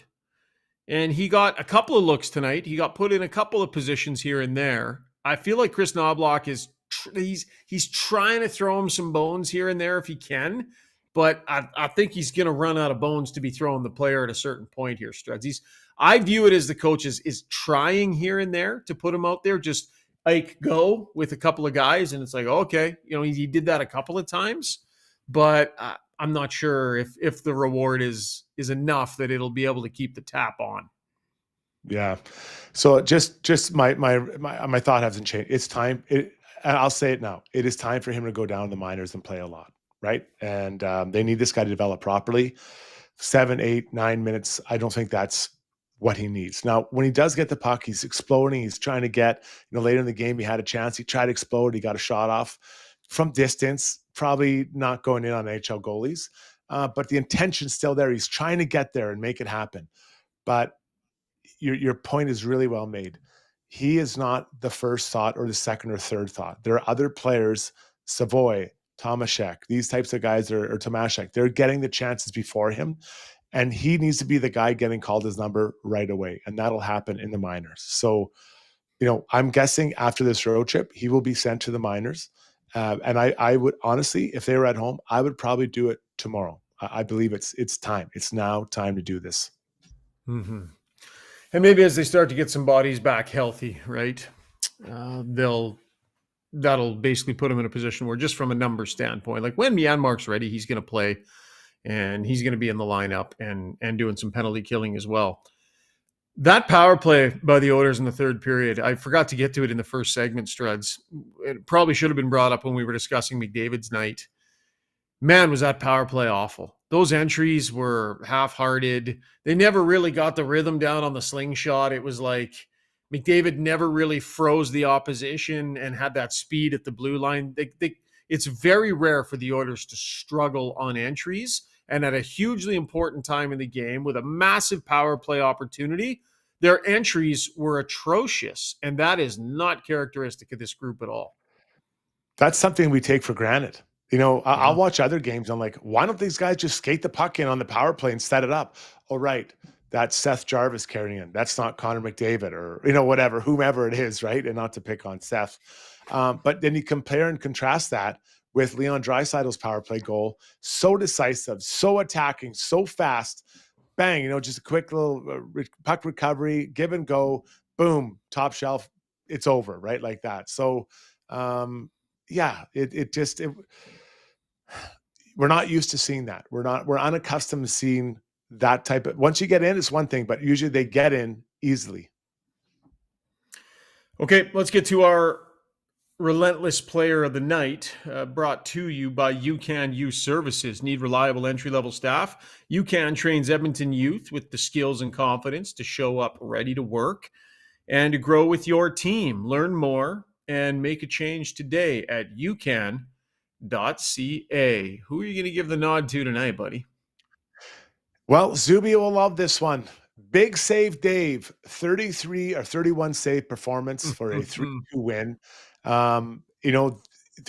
And he got a couple of looks tonight. He got put in a couple of positions here and there. I feel like Chris Knobloch is he's trying to throw him some bones here and there if he can, but I think he's going to run out of bones to be throwing the player at a certain point here, Struds. I view it as the coach is trying here and there to put him out there, just Ike go with a couple of guys, and it's like, okay, you know, he did that a couple of times, but I'm not sure if the reward is enough that it'll be able to keep the tap on. Yeah. So just my thought hasn't changed. It's time. I'll say it now. It is time for him to go down to the minors and play a lot, right? And they need this guy to develop properly. 7, 8, 9 minutes. I don't think that's what he needs. Now, when he does get the puck, he's exploding. He's trying to get, you know, later in the game, he had a chance. He tried to explode. He got a shot off from distance, probably not going in on NHL goalies, but the intention's still there. He's trying to get there and make it happen. But your point is really well made. He is not the first thought or the second or third thought. There are other players, Savoy, Tomaszek, these types of guys, or Tomaszek, they're getting the chances before him. And he needs to be the guy getting called his number right away. And that'll happen in the minors. So, you know, I'm guessing after this road trip, he will be sent to the minors. And I would honestly, if they were at home, I would probably do it tomorrow. I believe it's time. It's now time to do this. Mm-hmm. And maybe as they start to get some bodies back healthy, right? That'll basically put him in a position where, just from a number standpoint, like when Myanmar's ready, he's going to play, and he's going to be in the lineup and doing some penalty killing as well. That power play by the Oilers in the third period, I forgot to get to it in the first segment, Struds. It probably should have been brought up when we were discussing McDavid's night. Man, was that power play awful. Those entries were half-hearted. They never really got the rhythm down on the slingshot. It was like McDavid never really froze the opposition and had that speed at the blue line. It's very rare for the Oilers to struggle on entries. And at a hugely important time in the game with a massive power play opportunity, their entries were atrocious. And that is not characteristic of this group at all. That's something we take for granted. I'll watch other games. I'm like, why don't these guys just skate the puck in on the power play and set it up? Oh, right. That's Seth Jarvis carrying it. That's not Connor McDavid or, whatever, whomever it is, right? And not to pick on Seth. But then you compare and contrast that with Leon Draisaitl's power play goal. So decisive, so attacking, so fast. Bang, just a quick little puck recovery, give and go, boom, top shelf. It's over, right? Like that. So, we're not used to seeing that. We're unaccustomed to seeing that type of, once you get in, it's one thing, but usually they get in easily. Okay, let's get to our relentless player of the night, brought to you by UCAN Youth Services. Need reliable entry-level staff? UCAN trains Edmonton youth with the skills and confidence to show up ready to work and to grow with your team. Learn more and make a change today at ucan.ca. Who are you going to give the nod to tonight, buddy? Well, Zuby will love this one. Big Save Dave, 33 or 31 save performance for a 3-2 win. The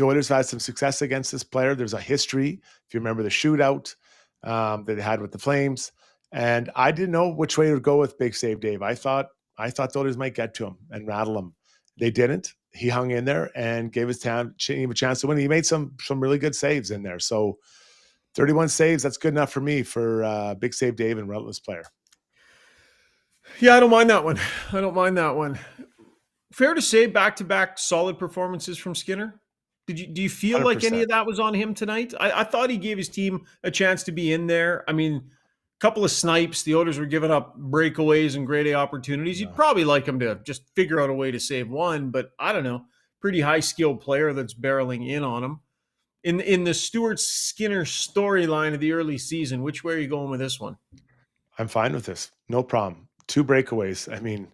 Oilers had some success against this player. There's a history, if you remember the shootout that they had with the Flames. And I didn't know which way to go with Big Save Dave. I thought the Oilers might get to him and rattle him. They didn't. He hung in there and gave his team a chance to win. He made some really good saves in there. So 31 saves, that's good enough for me for Big Save Dave and relentless player. Yeah, I don't mind that one. Fair to say, back-to-back solid performances from Skinner. Do you feel 100%. like any of that was on him tonight? I thought he gave his team a chance to be in there. I mean, a couple of snipes. The Oilers were giving up breakaways and grade A opportunities. You'd probably like him to just figure out a way to save one, but I don't know. Pretty high-skilled player that's barreling in on him. In the Stuart Skinner storyline of the early season, which way are you going with this one? I'm fine with this. No problem. 2 breakaways. I mean,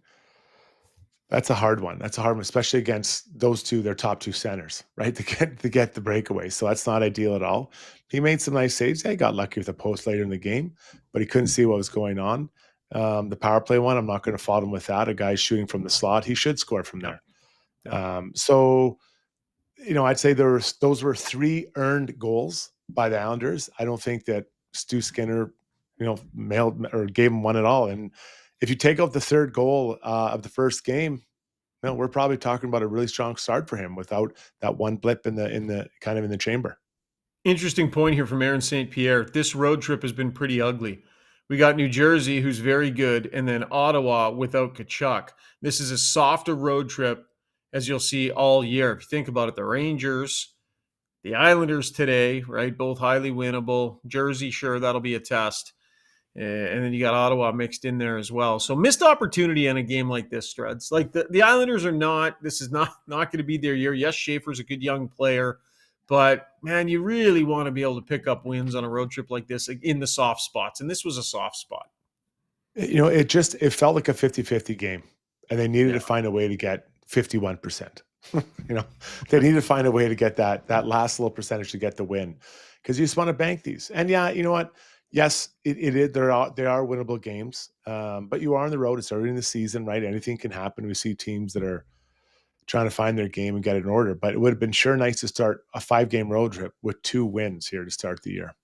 that's a hard one. Especially against those two, their top 2 centers, right? To get the breakaway. So that's not ideal at all. He made some nice saves. Yeah, he got lucky with a post later in the game, but he couldn't see what was going on. The power play one, I'm not going to fault him with that. A guy shooting from the slot, he should score from there. I'd say those were 3 earned goals by the Islanders. I don't think that Stu Skinner, mailed or gave him one at all. And if you take out the 3rd goal of the first game, we're probably talking about a really strong start for him without that one blip in the chamber. Interesting point here from Aaron St. Pierre. This road trip has been pretty ugly. We got New Jersey, who's very good, and then Ottawa without Tkachuk. This is a softer road trip, as you'll see all year. If you think about it, the Rangers, the Islanders today, right? Both highly winnable. Jersey, sure, that'll be a test. And then you got Ottawa mixed in there as well. So missed opportunity in a game like this, Struds. Like the Islanders are not, this is not going to be their year. Yes, Schaefer's a good young player, but man, you really want to be able to pick up wins on a road trip like this in the soft spots. And this was a soft spot. It felt like a 50-50 game, and they needed to find a way to get 51%. They needed to find a way to get that last little percentage to get the win, because you just want to bank these. And yeah, you know what? Yes, it is. They are winnable games, but you are on the road. It's early in the season, right? Anything can happen. We see teams that are trying to find their game and get it in order. But it would have been sure nice to start a 5-game road trip with 2 wins here to start the year.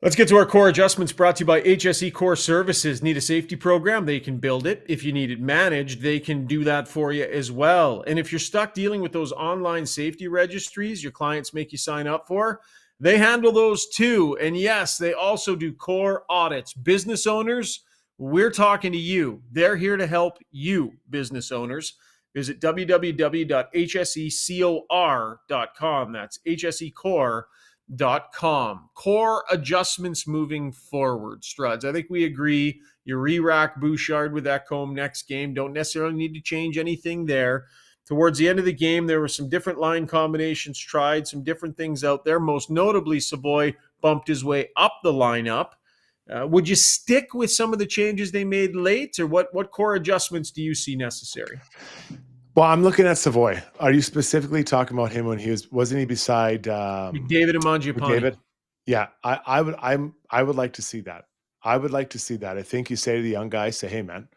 Let's get to our core adjustments, brought to you by HSE Core Services. Need a safety program? They can build it. If you need it managed, they can do that for you as well. And if you're stuck dealing with those online safety registries your clients make you sign up for, they handle those too. And yes, they also do core audits. Business owners, we're talking to you. They're here to help you, business owners. Visit www.hsecor.com. That's hsecore.com. Core adjustments moving forward, Struds. I think we agree. You re-rack Bouchard with Ekholm next game. Don't necessarily need to change anything there. Towards the end of the game, there were some different line combinations tried, some different things out there. Most notably, Savoy bumped his way up the lineup. Would you stick with some of the changes they made late, or what core adjustments do you see necessary? Well, I'm looking at Savoy. Are you specifically talking about him when wasn't he beside David and Mangiapane? David? Yeah, I would like to see that. I think you say to the young guy, say, hey man,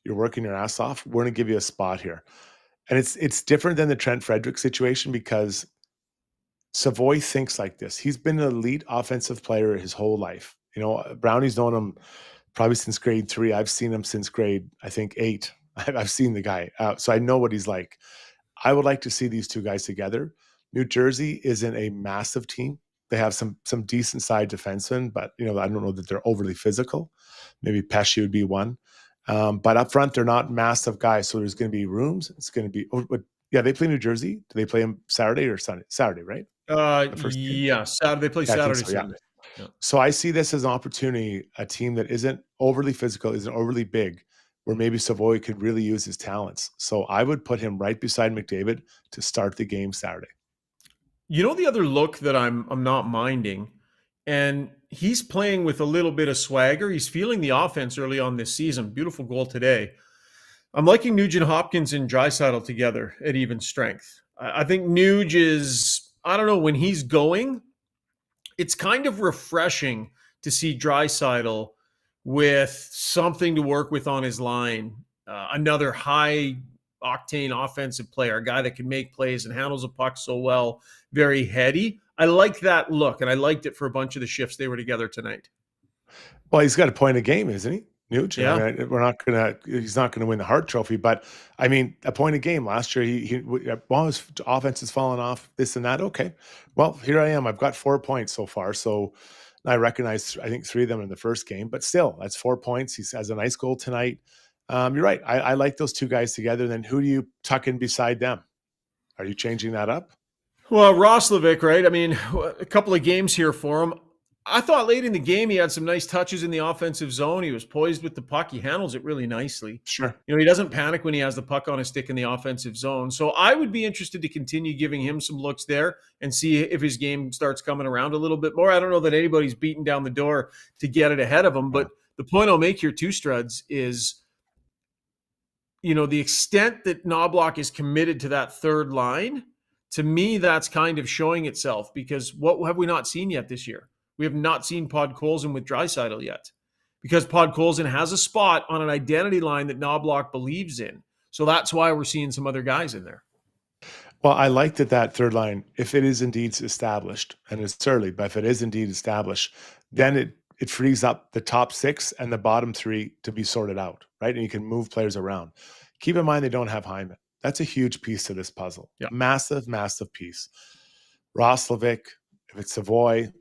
you're working your ass off. We're going to give you a spot here. And it's different than the Trent Frederick situation, because Savoy thinks like this. He's been an elite offensive player his whole life. You know, Brownie's known him probably since grade 3. I've seen him since grade, I think, 8. I've seen the guy. So I know what he's like. I would like to see these two guys together. New Jersey isn't a massive team. They have some decent side defensemen, but I don't know that they're overly physical. Maybe Pesci would be one. But up front, they're not massive guys. So there's going to be rooms. It's going to be, they play New Jersey. Do they play them Saturday or Sunday? Saturday, right? Yeah, Saturday. They play Saturday, So, yeah. Sunday. Yeah. So I see this as an opportunity, a team that isn't overly physical, isn't overly big, where maybe Savoy could really use his talents. So I would put him right beside McDavid to start the game Saturday. The other look that I'm not minding, and he's playing with a little bit of swagger. He's feeling the offense early on this season. Beautiful goal today. I'm liking Nugent Hopkins and Draisaitl together at even strength. I think Nuge is, I don't know, when he's going, it's kind of refreshing to see Draisaitl with something to work with on his line. Another high octane offensive player, a guy that can make plays and handles a puck so well, very heady. I like that look, and I liked it for a bunch of the shifts they were together tonight. Well, he's got a point a game, isn't he? Nuge. Yeah. I mean, he's not gonna win the Hart Trophy, but I mean, a point a game. Last year, his offense has fallen off, this and that. Okay, well, here I am. I've got 4 points so far. So I recognize, I think 3 of them in the first game, but still, that's 4 points. He has a nice goal tonight. You're right. I like those two guys together. Then who do you tuck in beside them? Are you changing that up? Well, Roslovic, right? I mean, a couple of games here for him. I thought late in the game he had some nice touches in the offensive zone. He was poised with the puck. He handles it really nicely. Sure. He doesn't panic when he has the puck on his stick in the offensive zone. So I would be interested to continue giving him some looks there and see if his game starts coming around a little bit more. I don't know that anybody's beating down the door to get it ahead of him, but the point I'll make here too, Struds, is the extent that Knobloch is committed to that third line, to me, that's kind of showing itself, because what have we not seen yet this year? We have not seen Podkolzin with Draisaitl yet, because Podkolzin has a spot on an identity line that Knobloch believes in. So that's why we're seeing some other guys in there. Well, I like that third line, if it is indeed established, and it's early, but if it is indeed established, then it frees up the top 6 and the bottom 3 to be sorted out, right? And you can move players around. Keep in mind they don't have Hyman. That's a huge piece to this puzzle. Yeah. Massive, massive piece. Roslovic, if it's Savoy,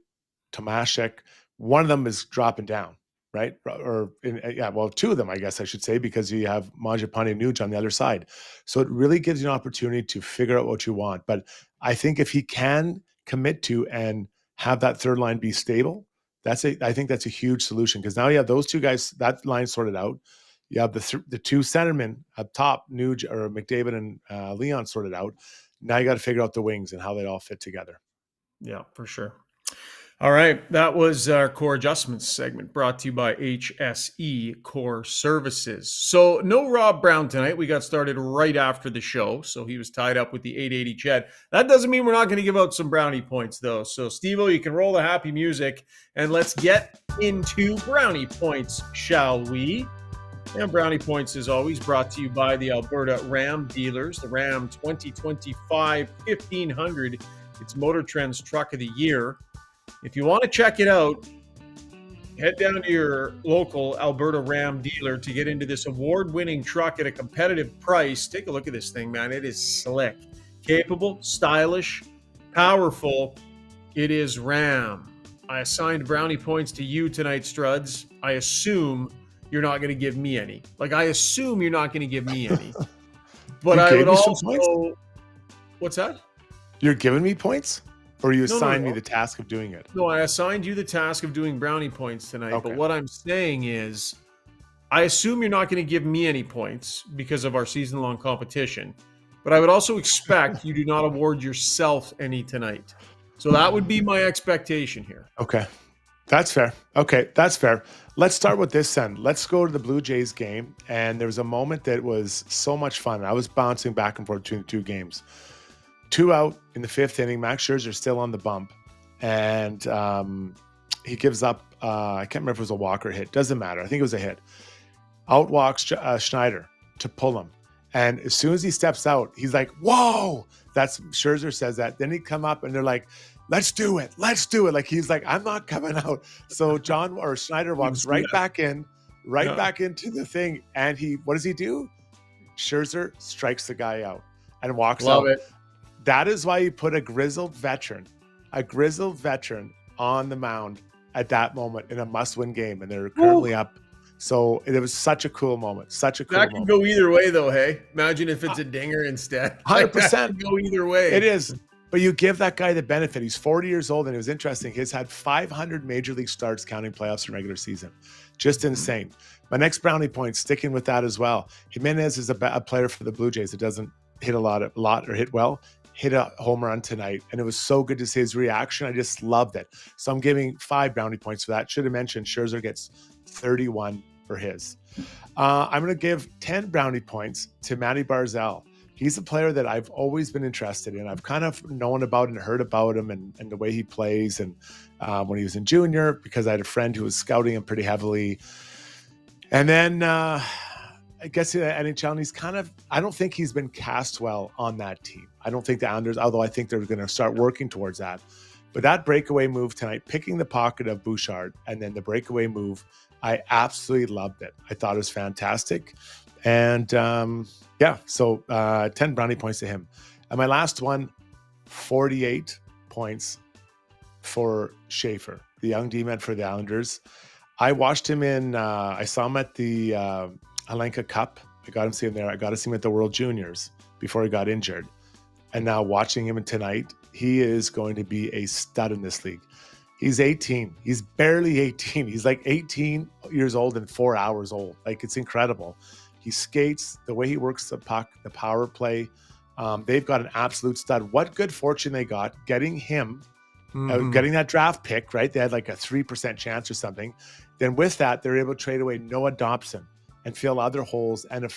Tomashek, one of them is dropping down, right? Well, 2 of them, I guess I should say, because you have Mangiapane and Nuge on the other side. So it really gives you an opportunity to figure out what you want. But I think if he can commit to and have that third line be stable, I think that's a huge solution, because now you have those 2 guys, that line sorted out. You have the 2 centermen up top, Nuge or McDavid and Leon sorted out. Now you got to figure out the wings and how they all fit together. Yeah, for sure. All right. That was our core adjustments segment, brought to you by HSE Core Services. So no Rob Brown tonight. We got started right after the show, so he was tied up with the 880 Ched. That doesn't mean we're not going to give out some brownie points, though. So Steve-O, you can roll the happy music, and let's get into brownie points, shall we? And brownie points, as always, brought to you by the Alberta Ram dealers. The Ram 2025 1500. It's Motor Trend's Truck of the Year. If you want to check it out, head down to your local Alberta Ram dealer to get into this award-winning truck at a competitive price. Take a look at this thing, man. It is slick, capable, stylish, powerful. It is Ram. I assigned brownie points to you tonight, Struds. I assume you're not going to give me any. But I would also... What's that? You're giving me points? Or you assigned me the task of doing it? No, I assigned you the task of doing brownie points tonight. Okay. But what I'm saying is, I assume you're not going to give me any points because of our season-long competition. But I would also expect you do not award yourself any tonight. So that would be my expectation here. Okay. That's fair. Okay, that's fair. Let's start with this then. Let's go to the Blue Jays game. And there was a moment that was so much fun. I was bouncing back and forth between the 2 games. 2 out in the 5th inning. Max Scherzer still on the bump. And he gives up, I can't remember if it was a walk or hit. Doesn't matter. I think it was a hit. Out walks Schneider to pull him. And as soon as he steps out, he's like, whoa, that's Scherzer says that. Then he'd come up and they're like, let's do it. Let's do it. Like, he's like, I'm not coming out. So Schneider walks right back in, back into the thing. And what does he do? Scherzer strikes the guy out and walks out. It. That is why you put a grizzled veteran on the mound at that moment in a must-win game. And they're currently up. So it was such a cool moment. Such a cool moment. That can go either way, though, hey? Imagine if it's a dinger instead. 100%. That can go either way. It is. But you give that guy the benefit. He's 40 years old, and it was interesting. He's had 500 major league starts counting playoffs and regular season. Just insane. My next brownie point, sticking with that as well. Jimenez is a player for the Blue Jays that doesn't hit a lot or hit well. Hit a home run tonight, and it was so good to see his reaction. I just loved it. So I'm giving 5 brownie points for that. Should have mentioned Scherzer gets 31 for his. I'm going to give 10 brownie points to Matty Barzal. He's a player that I've always been interested in. I've kind of known about and heard about him and the way he plays. And when he was in junior, because I had a friend who was scouting him pretty heavily. And then I guess in the NHL, and he's kind of, I don't think he's been cast well on that team. I don't think the Islanders, although I think they're going to start working towards that. But that breakaway move tonight, picking the pocket of Bouchard, and then the breakaway move, I absolutely loved it. I thought it was fantastic. And so 10 brownie points to him. And my last one, 48 points for Schaefer, the young D-man for the Islanders. I watched him I saw him at the Alenka Cup. I got to see him there. I got to see him at the World Juniors before he got injured. And now watching him tonight, he is going to be a stud in this league. He's 18. He's barely 18. He's like 18 years old and 4 hours old. Like, it's incredible. He skates, the way he works the puck, the power play. They've got an absolute stud. What good fortune they got getting him, getting that draft pick, right? They had like a 3% chance or something. Then with that, they're able to trade away Noah Dobson and fill other holes. And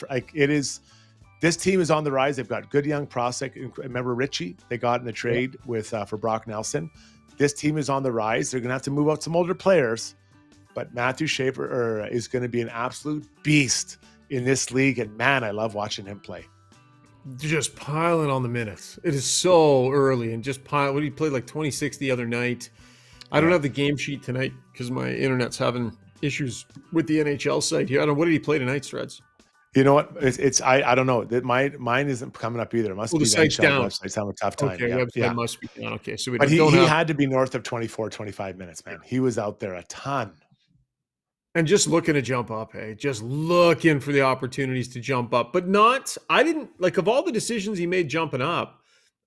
this team is on the rise. They've got good young prospect. Remember Richie? They got in the trade for Brock Nelson. This team is on the rise. They're going to have to move out some older players, but Matthew Schaefer is going to be an absolute beast in this league. And man, I love watching him play. Just piling on the minutes. It is so early and just pile. What, he played like 26 the other night. I don't have the game sheet tonight because my internet's having issues with the NHL site here. I don't know. What did he play tonight, Threads? You know what? I don't know. Mine isn't coming up either. It must be the site's NHL down. Website's having a tough time. Okay, website must be down. Okay, so but he had to be north of 24, 25 minutes, man. He was out there a ton. And just looking to jump up, hey, just looking for the opportunities to jump up, but I didn't, like, of all the decisions he made jumping up,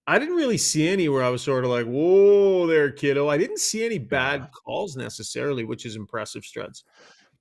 I didn't really see any where I was sort of like, whoa there, kiddo. I didn't see any bad calls necessarily, which is impressive, Struds.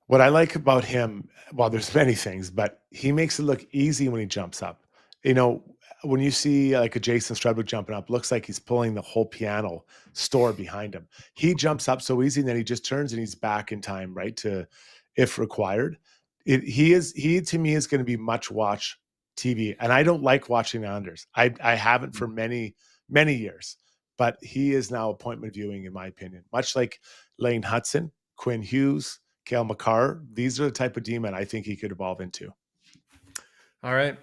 What I like about him, well, there's many things, but he makes it look easy when he jumps up. You know, when you see like a Jason Strudwick jumping up, looks like he's pulling the whole piano store behind him. He jumps up so easy, and then he just turns and he's back in time, right, to if required. He to me is going to be much watch TV, and I don't like watching the Islanders. I haven't for many, many years, but he is now appointment viewing, in my opinion, much like Lane Hudson, Quinn Hughes, Cale Makar. These are the type of D-men I think he could evolve into. All right.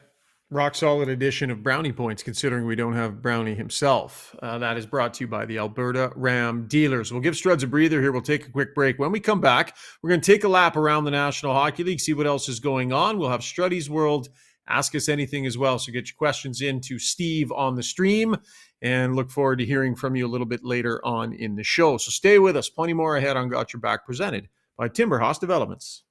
Rock solid edition of Brownie Points, considering we don't have Brownie himself. That is brought to you by the Alberta Ram Dealers. We'll give Struds a breather here. We'll take a quick break. When we come back, we're going to take a lap around the National Hockey League, see what else is going on. We'll have Struddy's World. Ask us anything as well. So get your questions in to Steve on the stream, and look forward to hearing from you a little bit later on in the show. So stay with us. Plenty more ahead on Got Your Back, presented by Timberhouse Developments.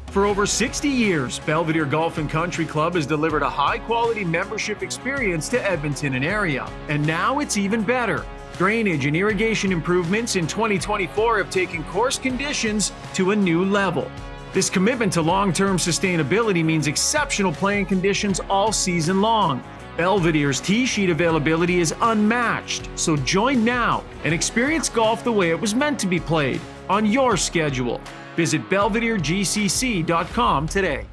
For over 60 years, Belvedere Golf and Country Club has delivered a high-quality membership experience to Edmonton and area. And now it's even better. Drainage and irrigation improvements in 2024 have taken course conditions to a new level. This commitment to long-term sustainability means exceptional playing conditions all season long. Belvedere's tee sheet availability is unmatched, so join now and experience golf the way it was meant to be played, on your schedule. Visit BelvedereGCC.com today.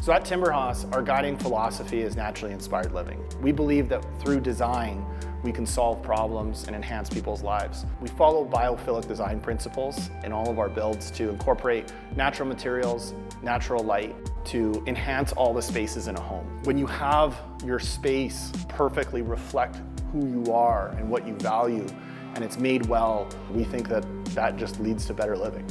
So at Timberhouse, our guiding philosophy is naturally inspired living. We believe that through design, we can solve problems and enhance people's lives. We follow biophilic design principles in all of our builds to incorporate natural materials, natural light, to enhance all the spaces in a home. When you have your space perfectly reflect who you are and what you value, and it's made well, we think that that just leads to better living.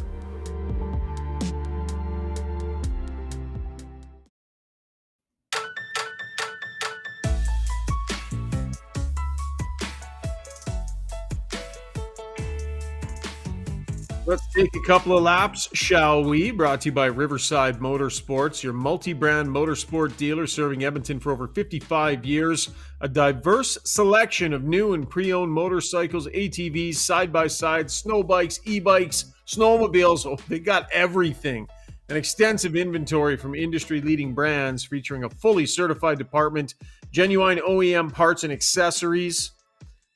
Let's take a couple of laps, shall we? Brought to you by Riverside Motorsports, your multi-brand motorsport dealer serving Edmonton for over 55 years. A diverse selection of new and pre-owned motorcycles, ATVs, side-by-sides, snow bikes, e-bikes, snowmobiles. Oh, they got everything. An extensive inventory from industry-leading brands featuring a fully certified department, genuine OEM parts and accessories.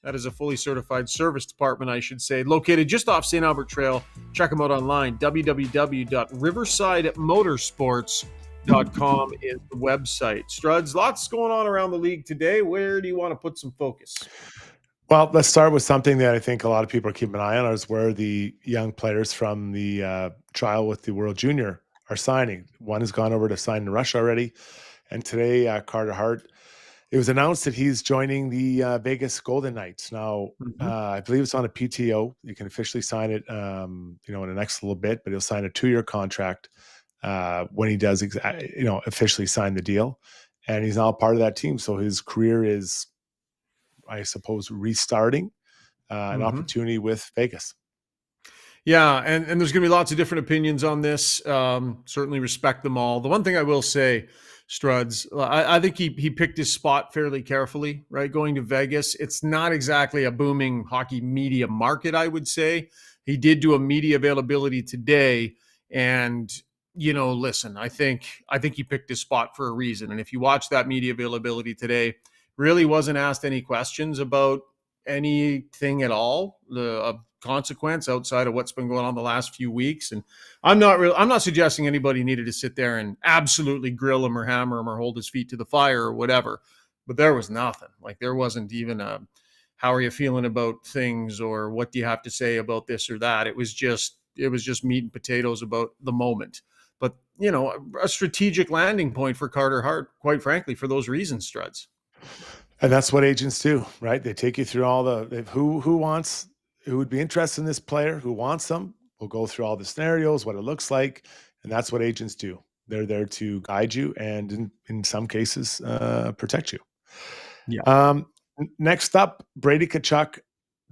That is a fully certified service department, I should say, located just off St. Albert Trail. Check them out online. www.riversidemotorsports.com is the website. Struds, lots going on around the league today. Where do you want to put some focus? Well, let's start with something that I think a lot of people are keeping an eye on, is where the young players from the trial with the World Junior are signing. One has gone over to sign in Russia already. And today, Carter Hart, it was announced that he's joining the Vegas Golden Knights. Now, I believe it's on a PTO. You can officially sign it, in the next little bit, but he'll sign a 2-year contract when he does, officially sign the deal. And he's now part of that team. So his career is, I suppose, restarting an opportunity with Vegas. Yeah, and there's going to be lots of different opinions on this. Certainly respect them all. The one thing I will say, Struds, I think he picked his spot fairly carefully, right? Going to Vegas, it's not exactly a booming hockey media market, I would say. He did do a media availability today, and listen, I think he picked his spot for a reason. And if you watch that media availability today, really wasn't asked any questions about anything at all of consequence outside of what's been going on the last few weeks. And I'm not suggesting anybody needed to sit there and absolutely grill him or hammer him or hold his feet to the fire or whatever. But there was nothing. Like, there wasn't even a, how are you feeling about things, or what do you have to say about this or that? It was just meat and potatoes about the moment. But, a strategic landing point for Carter Hart, quite frankly, for those reasons, Struds. And that's what agents do, right? They take you through all who would be interested in this player, who wants them. We'll go through all the scenarios, what it looks like. And that's what agents do. They're there to guide you and in some cases, protect you. Yeah. Next up, Brady Tkachuk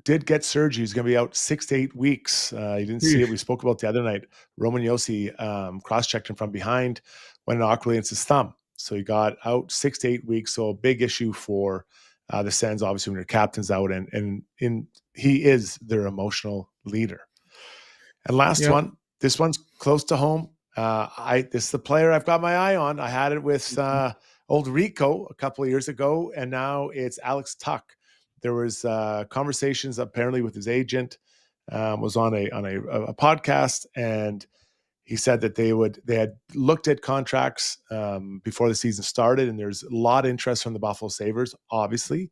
did get surgery. He's going to be out 6 to 8 weeks. You didn't see it. We spoke about the other night. Roman Josi cross-checked him from behind, went awkwardly against his thumb. So he got out 6 to 8 weeks. So a big issue for the Sens, obviously, when your captain's out, and he is their emotional leader. And last one, this one's close to home. This is the player I've got my eye on. I had it with old Rico a couple of years ago, and now it's Alex Tuck. There was conversations apparently with his agent, was on a podcast, and he said that they had looked at contracts before the season started, and there's a lot of interest from the Buffalo Sabres, obviously.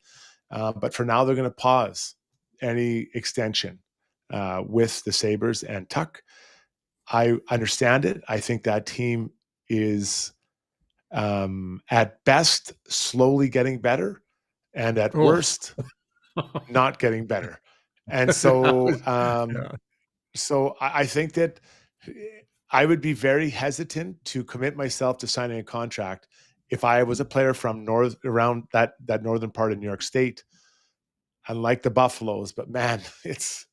But for now, they're going to pause any extension with the Sabres and Tuck. I understand it. I think that team is at best slowly getting better, and at worst not getting better. And so, so I think that I would be very hesitant to commit myself to signing a contract if I was a player from around that northern part of New York State. I like the Buffaloes, but man, it's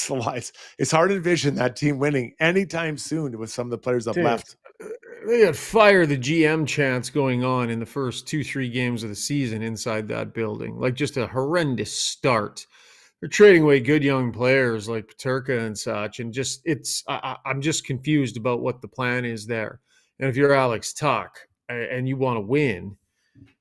hard to envision that team winning anytime soon with some of the players up left. They had fire the GM chants going on in the first 2-3 games of the season inside that building. Like, just a horrendous start. They're trading away good young players like Peterka and such, and I'm just confused about what the plan is there. And if you're Alex Tuck and you want to win,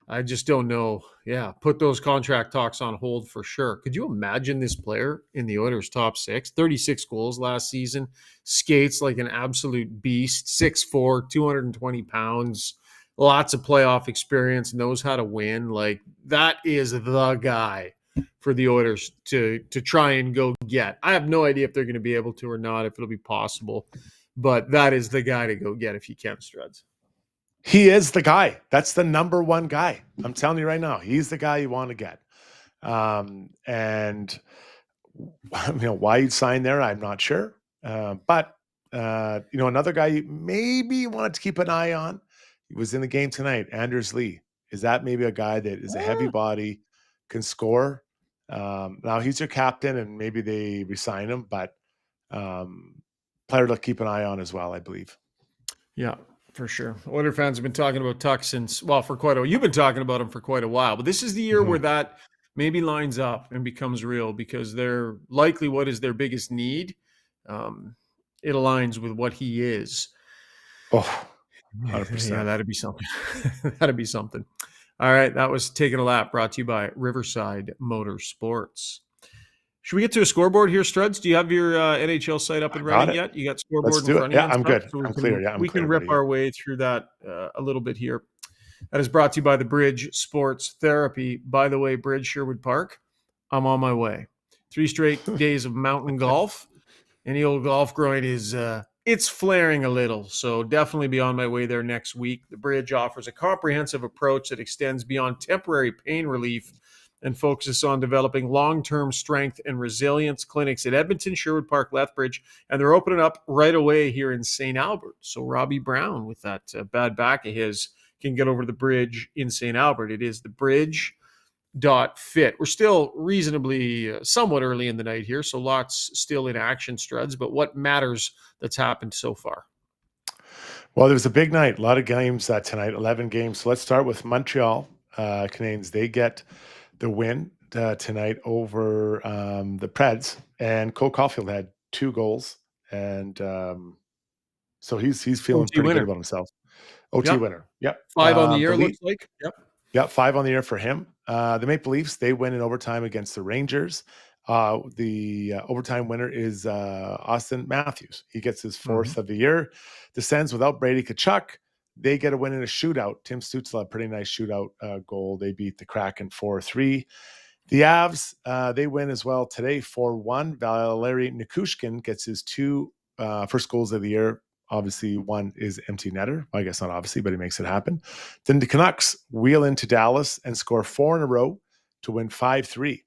I just don't know. Yeah, put those contract talks on hold for sure. Could you imagine this player in the Oilers' top six? 36 goals last season, skates like an absolute beast, 6'4", 220 pounds, lots of playoff experience, knows how to win. Like, that is the guy for the Oilers to try and go get. I have no idea if they're going to be able to or not, if it'll be possible, but that is the guy to go get if you can, Struds. He is the guy. That's the number one guy. I'm telling you right now, he's the guy you want to get. And why he'd sign there, I'm not sure. But another guy you maybe wanted to keep an eye on. He was in the game tonight. Anders Lee. Is that maybe a guy that is a heavy body, can score? Now he's your captain, and maybe they resign him, but player to keep an eye on as well, I believe. Yeah, for sure. Oiler fans have been talking about Tuck for quite a while. You've been talking about him for quite a while, but this is the year where that maybe lines up and becomes real, because they're likely what is their biggest need. It aligns with what he is. Oh, 100%. Yeah, that'd be something. That'd be something. All right, that was Taking a Lap, brought to you by Riverside Motorsports. Should we get to a scoreboard here, Struds? Do you have your NHL site up and running yet? You got scoreboard in front of you? Yeah, I'm good. So I'm clear. Yeah, we can rip our way through that a little bit here. That is brought to you by the Bridge Sports Therapy. By the way, Bridge Sherwood Park, I'm on my way. 3 straight days of mountain golf. And the old golf groin is it's flaring a little, so definitely be on my way there next week. The Bridge offers a comprehensive approach that extends beyond temporary pain relief and focuses on developing long-term strength and resilience. Clinics at Edmonton, Sherwood Park, Lethbridge, and they're opening up right away here in St. Albert. So Robbie Brown, with that bad back of his, can get over to the Bridge in St. Albert. It is the Bridge.fit. We're still reasonably somewhat early in the night here, so lots still in action, Struds, but what matters that's happened so far? Well, there was a big night, a lot of games tonight, 11 games. So let's start with Montreal Canadiens. They get the win tonight over the Preds, and Cole Caulfield had 2 goals, and so he's feeling OT pretty winner. good about himself. OT winner. Yep. 5 on the year, looks like. Yep. Yep, 5 on the year for him. The Maple Leafs, they win in overtime against the Rangers. The overtime winner is Austin Matthews. He gets his 4th of the year. The Sens, without Brady Tkachuk, they get a win in a shootout. Tim Stützle, a pretty nice shootout goal. They beat the Kraken 4-3. The Avs, they win as well today 4-1. Valeri Nichushkin gets his 2 first goals of the year. Obviously, one is empty netter. Well, I guess not obviously, but he makes it happen. Then the Canucks wheel into Dallas and score 4 in a row to win 5-3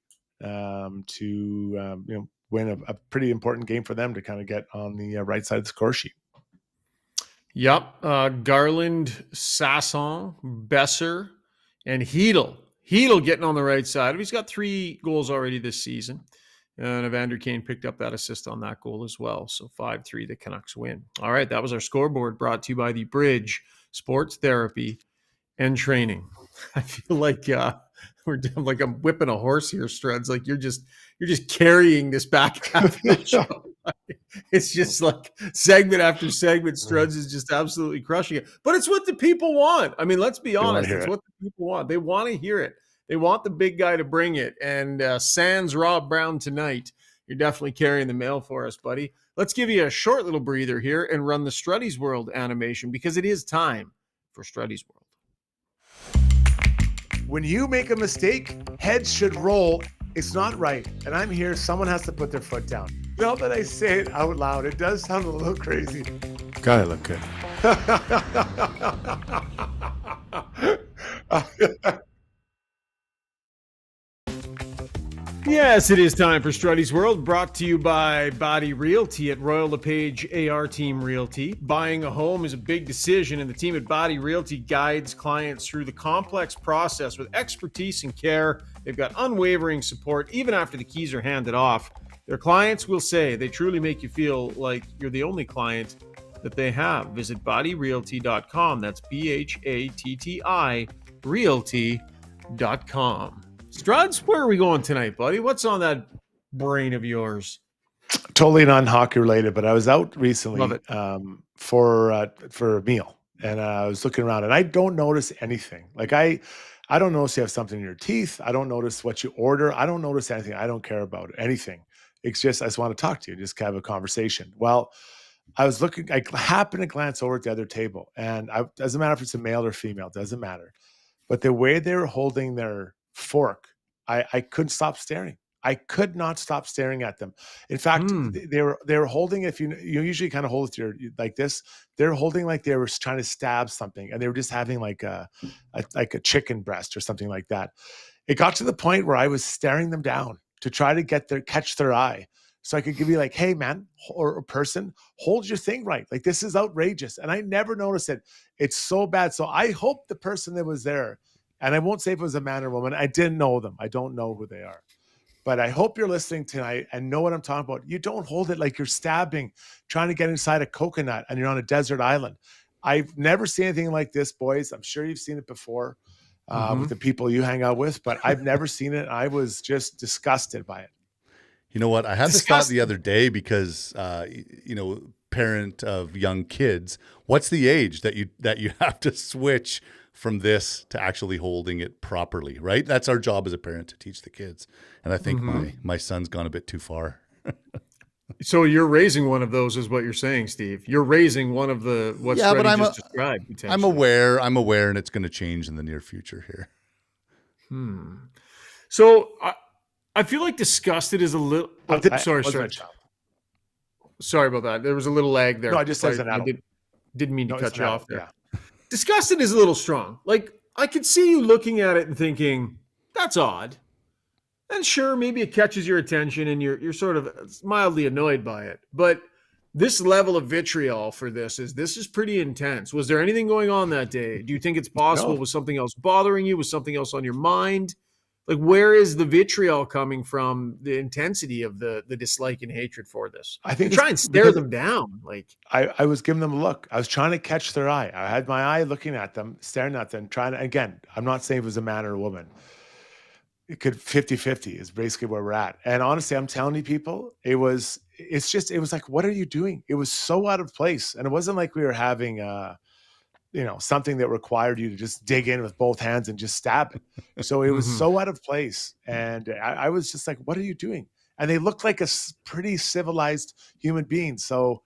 to win a pretty important game for them to kind of get on the right side of the score sheet. Yep. Garland, Sasson, Besser, and Hedl. Hedl getting on the right side. He's got 3 goals already this season. And Evander Kane picked up that assist on that goal as well. So 5-3, the Canucks win. All right, that was our scoreboard, brought to you by the Bridge Sports Therapy and Training. I feel like I'm whipping a horse here, Struds. Like you're just carrying this back half of the show. It's just like segment after segment, Struds is just absolutely crushing it. But it's what the people want. I mean, let's be honest. It's what the people want. They want to hear it. They want the big guy to bring it. And sans Rob Brown tonight, you're definitely carrying the mail for us, buddy. Let's give you a short little breather here and run the Struddy's World animation, because it is time for Struddy's World. When you make a mistake, heads should roll. It's not right. And I'm here. Someone has to put their foot down. Now that I say it out loud, it does sound a little crazy. Gotta look good. Yes, it is time for Struddy's World, brought to you by Body Realty at Royal LePage AR Team Realty. Buying a home is a big decision, and the team at Body Realty guides clients through the complex process with expertise and care. They've got unwavering support even after the keys are handed off. Their clients will say they truly make you feel like you're the only client that they have. Visit bodyrealty.com. That's BHATTI realty.com. Struds, where are we going tonight, buddy? What's on that brain of yours? Totally non-hockey related, but I was out recently for a meal, and I was looking around, and I don't notice anything. Like I I don't notice you have something in your teeth. I don't notice what you order. I don't notice anything. I don't care about anything. It's just, I just want to talk to you, just have a conversation. Well, I was looking, I happened to glance over at the other table, and doesn't matter if it's a male or female, doesn't matter. But the way they were holding their fork, I couldn't stop staring. I could not stop staring at them. In fact, they were holding, if you usually kind of hold it to your, like this, they're holding like they were trying to stab something, and they were just having like a chicken breast or something like that. It got to the point where I was staring them down to try to catch their eye, so I could give you like, hey man, or person, hold your thing right. Like, this is outrageous. And I never noticed it. It's so bad. So I hope the person that was there, and I won't say if it was a man or woman, I didn't know them. I don't know who they are. But I hope you're listening tonight and know what I'm talking about. You don't hold it like you're stabbing, trying to get inside a coconut and you're on a desert island. I've never seen anything like this, boys. I'm sure you've seen it before with the people you hang out with, but I've never seen it. I was just disgusted by it. You know what? I had this thought the other day because, parent of young kids, what's the age that you have to switch from this to actually holding it properly, right? That's our job as a parent, to teach the kids. And I think my son's gone a bit too far. So you're raising one of those, is what you're saying, Steve. You're raising one of the what Freddie just described. I'm aware, and it's going to change in the near future here. So I feel like disgusted is a little. Sorry about that. There was a little lag there. No, I just said I didn't mean to cut you off there. Yeah. Disgusted is a little strong. Like, I could see you looking at it and thinking, that's odd. And sure, maybe it catches your attention and you're sort of mildly annoyed by it. But this level of vitriol for this is pretty intense. Was there anything going on that day? Do you think it's possible? No. Was something else bothering you? Was something else on your mind? Like, where is the vitriol coming from? The intensity of the dislike and hatred for this. I think you try and stare them down. Like, I was giving them a look. I was trying to catch their eye. I had my eye looking at them, staring at them, trying to, again, I'm not saying it was a man or a woman. It could 50-50 is basically where we're at. And honestly, I'm telling you people, it was like, what are you doing? It was so out of place. And it wasn't like we were having something that required you to just dig in with both hands and just stab it. So it was so out of place. And I was just like, what are you doing? And they looked like a pretty civilized human being. So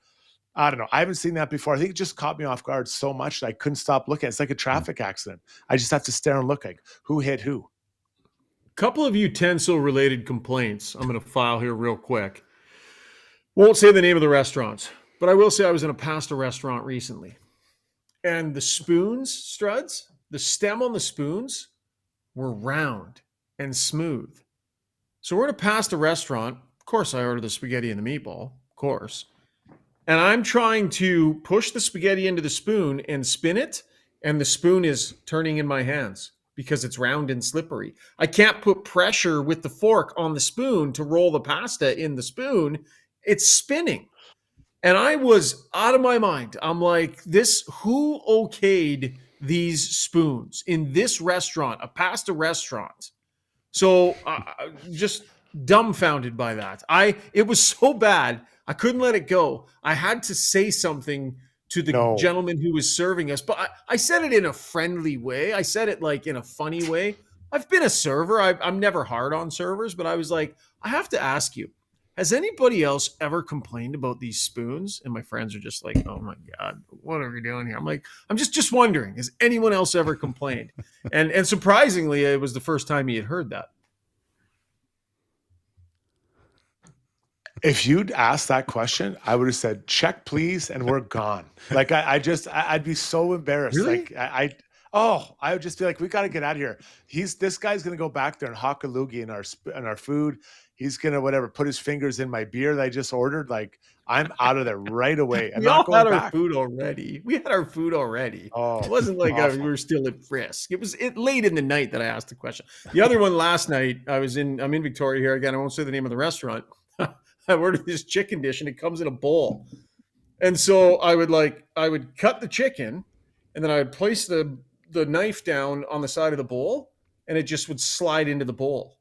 I don't know. I haven't seen that before. I think it just caught me off guard so much that I couldn't stop looking. It's like a traffic accident. I just have to stare and look like who hit who. Couple of utensil related complaints I'm going to file here real quick. Won't say the name of the restaurants, but I will say I was in a pasta restaurant recently. And the spoons, Struds, the stem on the spoons were round and smooth. So we're in a pasta restaurant. Of course, I ordered the spaghetti and the meatball, of course. And I'm trying to push the spaghetti into the spoon and spin it, and the spoon is turning in my hands because it's round and slippery. I can't put pressure with the fork on the spoon to roll the pasta in the spoon. It's spinning. And I was out of my mind. I'm like, who okayed these spoons in this restaurant, a pasta restaurant? So just dumbfounded by that. It was so bad. I couldn't let it go. I had to say something to the gentleman who was serving us, but I said it in a friendly way. I said it like in a funny way. I've been a server. I'm never hard on servers, but I was like, I have to ask you, has anybody else ever complained about these spoons? And my friends are just like, oh my God, what are we doing here? I'm like, I'm just wondering, has anyone else ever complained? And surprisingly, it was the first time he had heard that. If you'd asked that question, I would have said, check please, and we're gone. Like I'd be so embarrassed. Really? Like I would just be like, we got to get out of here. This guy's going to go back there and hock a loogie in our food. He's going to put his fingers in my beer that I just ordered. Like, I'm out of there right away. I'm not going back. We had our food already. Oh, it wasn't like we were still at Frisk. It was late in the night that I asked the question. The other one last night, I'm in Victoria here again. I won't say the name of the restaurant. I ordered this chicken dish and it comes in a bowl. And so I would cut the chicken and then I would place the knife down on the side of the bowl and it just would slide into the bowl.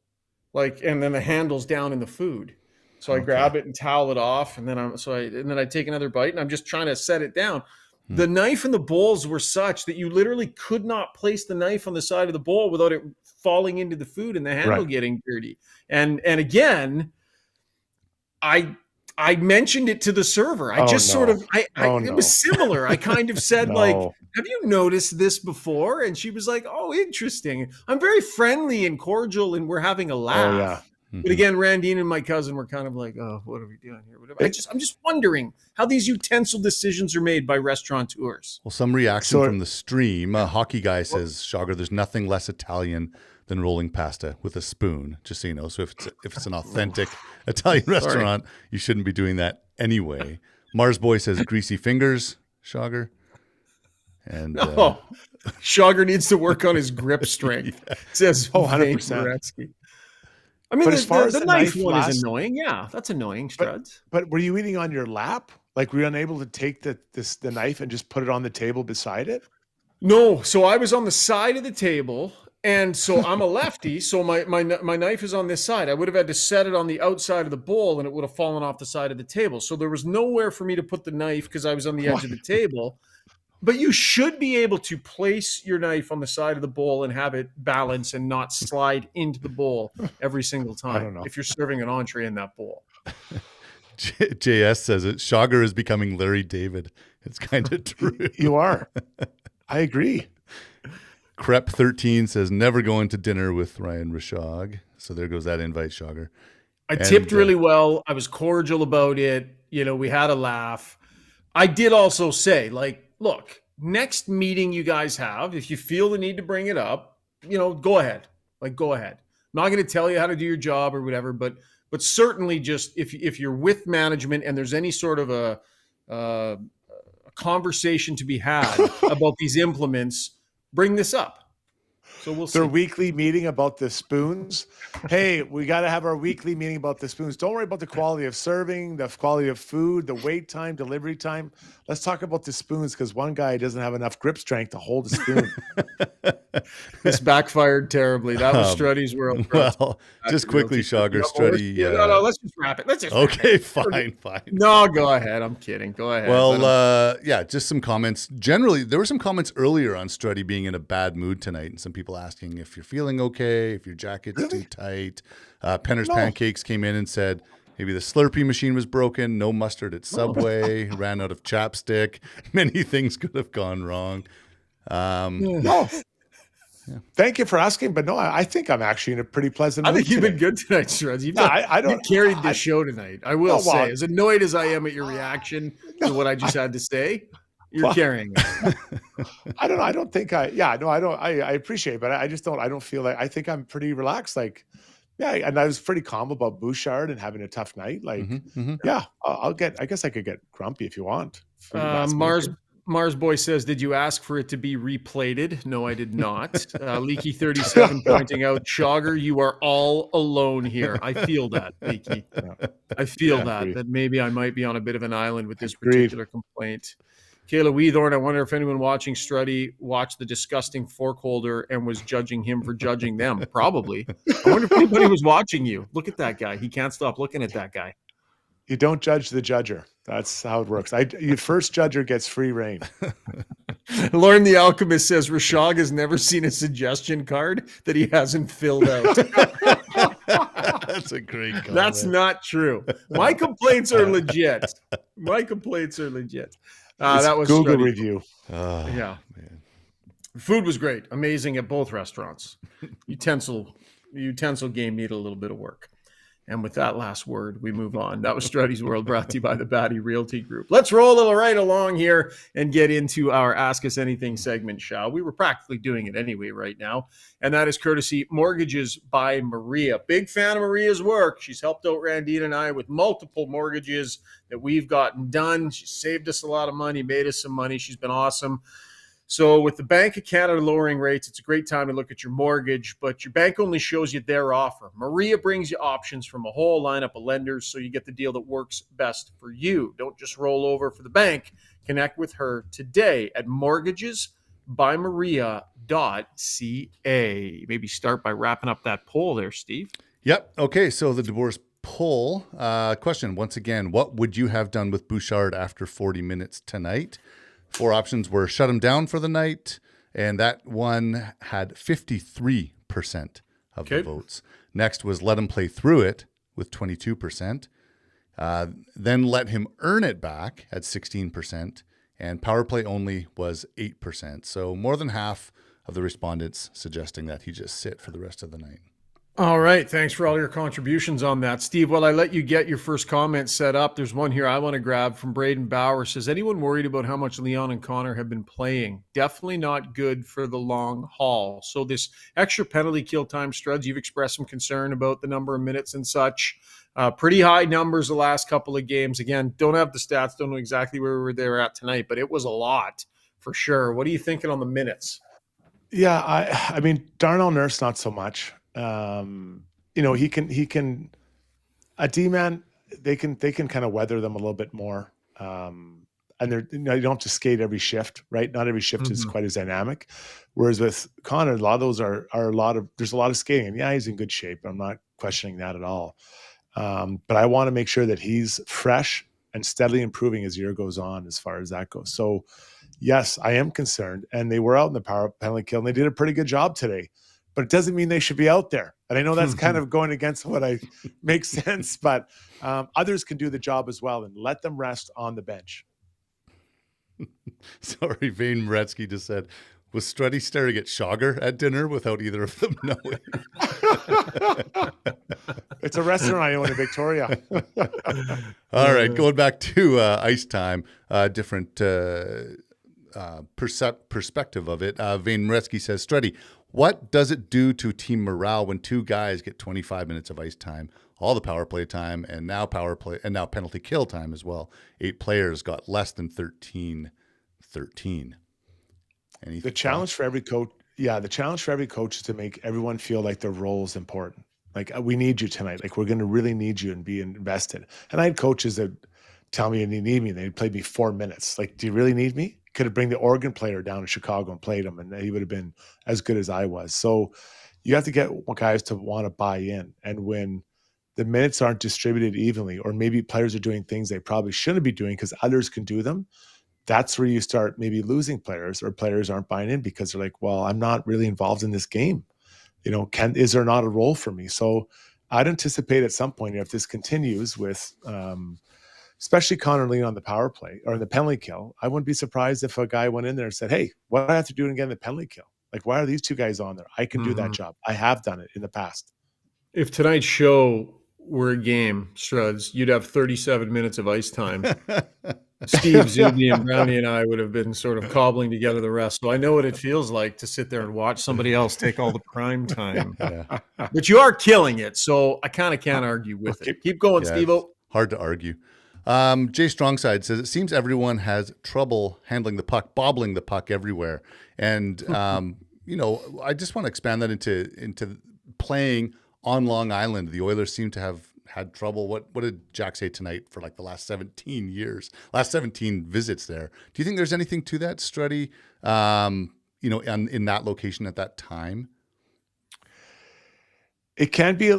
And then the handle's down in the food. So I grab it and towel it off. And then I take another bite and I'm just trying to set it down. The knife and the bowls were such that you literally could not place the knife on the side of the bowl without it falling into the food and the handle Right. getting dirty. And again, I mentioned it to the server. I Oh, just sort no. of Oh, it no. was similar. I kind of said like, No. have you noticed this before? And she was like, oh, interesting. I'm very friendly and cordial and we're having a laugh. Oh, yeah. But again, Randine and my cousin were kind of like, oh, what are we doing here? Whatever. I'm just wondering how these utensil decisions are made by restaurateurs. Well, some reaction from the stream. A hockey guy says, Shogger, there's nothing less Italian than rolling pasta with a spoon, just so you know. So if it's an authentic Italian restaurant, you shouldn't be doing that anyway. Mars Boy says, greasy fingers, Shogger. And Shogger needs to work on his grip strength. Says 100%. I mean, But as far as the knife one is annoying. Yeah, that's annoying, Struds. But were you eating on your lap? Like, were you unable to take the knife and just put it on the table beside it? No. So I was on the side of the table, and so I'm a lefty. So my knife is on this side. I would have had to set it on the outside of the bowl, and it would have fallen off the side of the table. So there was nowhere for me to put the knife because I was on the edge of the table. But you should be able to place your knife on the side of the bowl and have it balance and not slide into the bowl every single time. I don't know. If you're serving an entree in that bowl. JS says it. Shogger is becoming Larry David. It's kind of true. You are. I agree. Crep13 says, never going to dinner with Ryan Rishaug. So there goes that invite, Shogger. I tipped really well. I was cordial about it. You know, we had a laugh. I did also say, like, look, next meeting you guys have, if you feel the need to bring it up, you know, go ahead. Like, go ahead. I'm not going to tell you how to do your job or whatever, but certainly just if you're with management and there's any sort of a conversation to be had about these implements, bring this up. So we'll see. Their weekly meeting about the spoons. Hey, we got to have our weekly meeting about the spoons. Don't worry about the quality of serving, the quality of food, the wait time, delivery time. Let's talk about the spoons because one guy doesn't have enough grip strength to hold a spoon. This backfired terribly. That was Struddy's world. Well, just quickly, Shogger, Struddy. No, let's just wrap it. Okay, fine. No, go ahead. I'm kidding. Go ahead. Well, yeah, just some comments. Generally, there were some comments earlier on Struddy being in a bad mood tonight, and some people asking if you're feeling okay, if your jacket's too tight. Penner's Pancakes came in and said maybe the Slurpee machine was broken, no mustard at Subway, ran out of chapstick. Many things could have gone wrong. No. Yeah. Thank you for asking, but no, I think I'm actually in a pretty pleasant mood. I think you've been good tonight, Struds. You've carried the show tonight. I will say, as annoyed as I am at your reaction to what I just had to say, you're carrying it. I don't know. I don't think I appreciate it, but I don't feel like, I think I'm pretty relaxed. Like, yeah. And I was pretty calm about Bouchard and having a tough night. Like, yeah, I guess I could get grumpy if you want. Mars Boy says, did you ask for it to be replated? No, I did not. Leaky 37 pointing out, Shogger, you are all alone here. I feel that, Leaky. I feel that maybe I might be on a bit of an island with this particular complaint. Kayla Weethorn, I wonder if anyone watching Struddy watched the disgusting fork holder and was judging him for judging them. Probably. I wonder if anybody was watching you. Look at that guy. He can't stop looking at that guy. You don't judge the judger. That's how it works. Your first judger gets free reign. Lauren the Alchemist says Rishaug has never seen a suggestion card that he hasn't filled out. That's a great comment. That's not true. My complaints are legit. That was Google Struddy. review. Yeah. Man. Food was great. Amazing at both restaurants. Utensil game needed a little bit of work. And with that last word, we move on. That was Struddy's World, brought to you by the Batty Realty Group. Let's roll right along here and get into our Ask Us Anything segment, shall we? We're practically doing it anyway right now. And that is courtesy Mortgages by Maria. Big fan of Maria's work. She's helped out Randine and I with multiple mortgages that we've gotten done. She saved us a lot of money, made us some money. She's been awesome. So with the Bank of Canada lowering rates, it's a great time to look at your mortgage, but your bank only shows you their offer. Maria brings you options from a whole lineup of lenders, so you get the deal that works best for you. Don't just roll over for the bank. Connect with her today at mortgagesbymaria.ca. Maybe start by wrapping up that poll there, Steve. Yep. Okay, so the divorce poll question, once again, what would you have done with Bouchard after 40 minutes tonight? 4 options were shut him down for the night, and that one had 53% of the votes. Next was let him play through it with 22%. Then let him earn it back at 16%, and power play only was 8%. So more than half of the respondents suggesting that he just sit for the rest of the night. All right. Thanks for all your contributions on that. Steve, while I let you get your first comment set up, there's one here I want to grab from Braden Bauer. Says, anyone worried about how much Leon and Connor have been playing? Definitely not good for the long haul. So this extra penalty kill time, Struds, you've expressed some concern about the number of minutes and such. Pretty high numbers the last couple of games. Again, don't have the stats, don't know exactly where they were at tonight, but it was a lot for sure. What are you thinking on the minutes? Yeah, I mean, Darnell Nurse, not so much. He can a D-man, they can kind of weather them a little bit more. And they're, you don't have to skate every shift, right? Not every shift is quite as dynamic. Whereas with Connor, a lot of those there's a lot of skating. And yeah, he's in good shape. I'm not questioning that at all. But I want to make sure that he's fresh and steadily improving as the year goes on, as far as that goes. So yes, I am concerned. And they were out in the power penalty kill, and they did a pretty good job today. But it doesn't mean they should be out there. And I know that's kind of going against what I makes sense, but others can do the job as well, and let them rest on the bench. Sorry, Vane Moretsky just said, was Struddy staring at Schauger at dinner without either of them knowing? It's a restaurant I own in Victoria. All right, going back to ice time, different perspective of it. Vane Moretsky says, Struddy, what does it do to team morale when 2 guys get 25 minutes of ice time, all the power play time, and now penalty kill time as well? 8 players got less than 13. The challenge for every coach, is to make everyone feel like their role is important. Like, we need you tonight. Like, we're going to really need you and be invested. And I had coaches that tell me they need me. They played me 4 minutes. Like, do you really need me? Could have bring the Oregon player down to Chicago and played him, and he would have been as good as I was. So you have to get guys to want to buy in. And when the minutes aren't distributed evenly, or maybe players are doing things they probably shouldn't be doing because others can do them, that's where you start maybe losing players, or players aren't buying in because they're like, well, I'm not really involved in this game. Is there not a role for me? So I'd anticipate at some point, if this continues with, especially Connor Lee on the power play or in the penalty kill, I wouldn't be surprised if a guy went in there and said, hey, what do I have to do again in the penalty kill? Like, why are these 2 guys on there? I can do that job. I have done it in the past. If tonight's show were a game, Struds, you'd have 37 minutes of ice time. Steve, Zuby, and Brownie and I would have been sort of cobbling together the rest. So I know what it feels like to sit there and watch somebody else take all the prime time. Yeah. But you are killing it, so I kind of can't argue with it. Keep going, Steve-O. Hard to argue. Jay Strongside says, it seems everyone has trouble handling the puck, bobbling the puck everywhere. And, I just want to expand that into playing on Long Island. The Oilers seem to have had trouble. What did Jack say tonight for like the last 17 visits there? Do you think there's anything to that, Struddy, in that location at that time? It can be.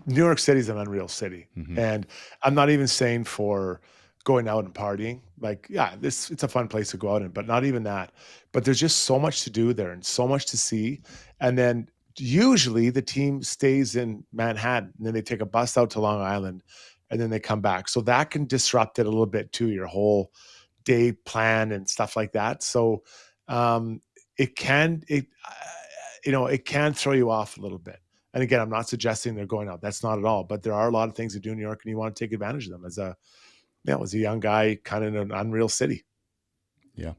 New York City is an unreal city. And I'm not even saying for going out and partying. Like, yeah, it's a fun place to go out in, but not even that. But there's just so much to do there and so much to see. And then usually the team stays in Manhattan, and then they take a bus out to Long Island, and then they come back. So that can disrupt it a little bit too, your whole day plan and stuff like that. So it can throw you off a little bit. And again, I'm not suggesting they're going out. That's not at all. But there are a lot of things to do in New York, and you want to take advantage of them as a young guy, kind of in an unreal city. Yeah,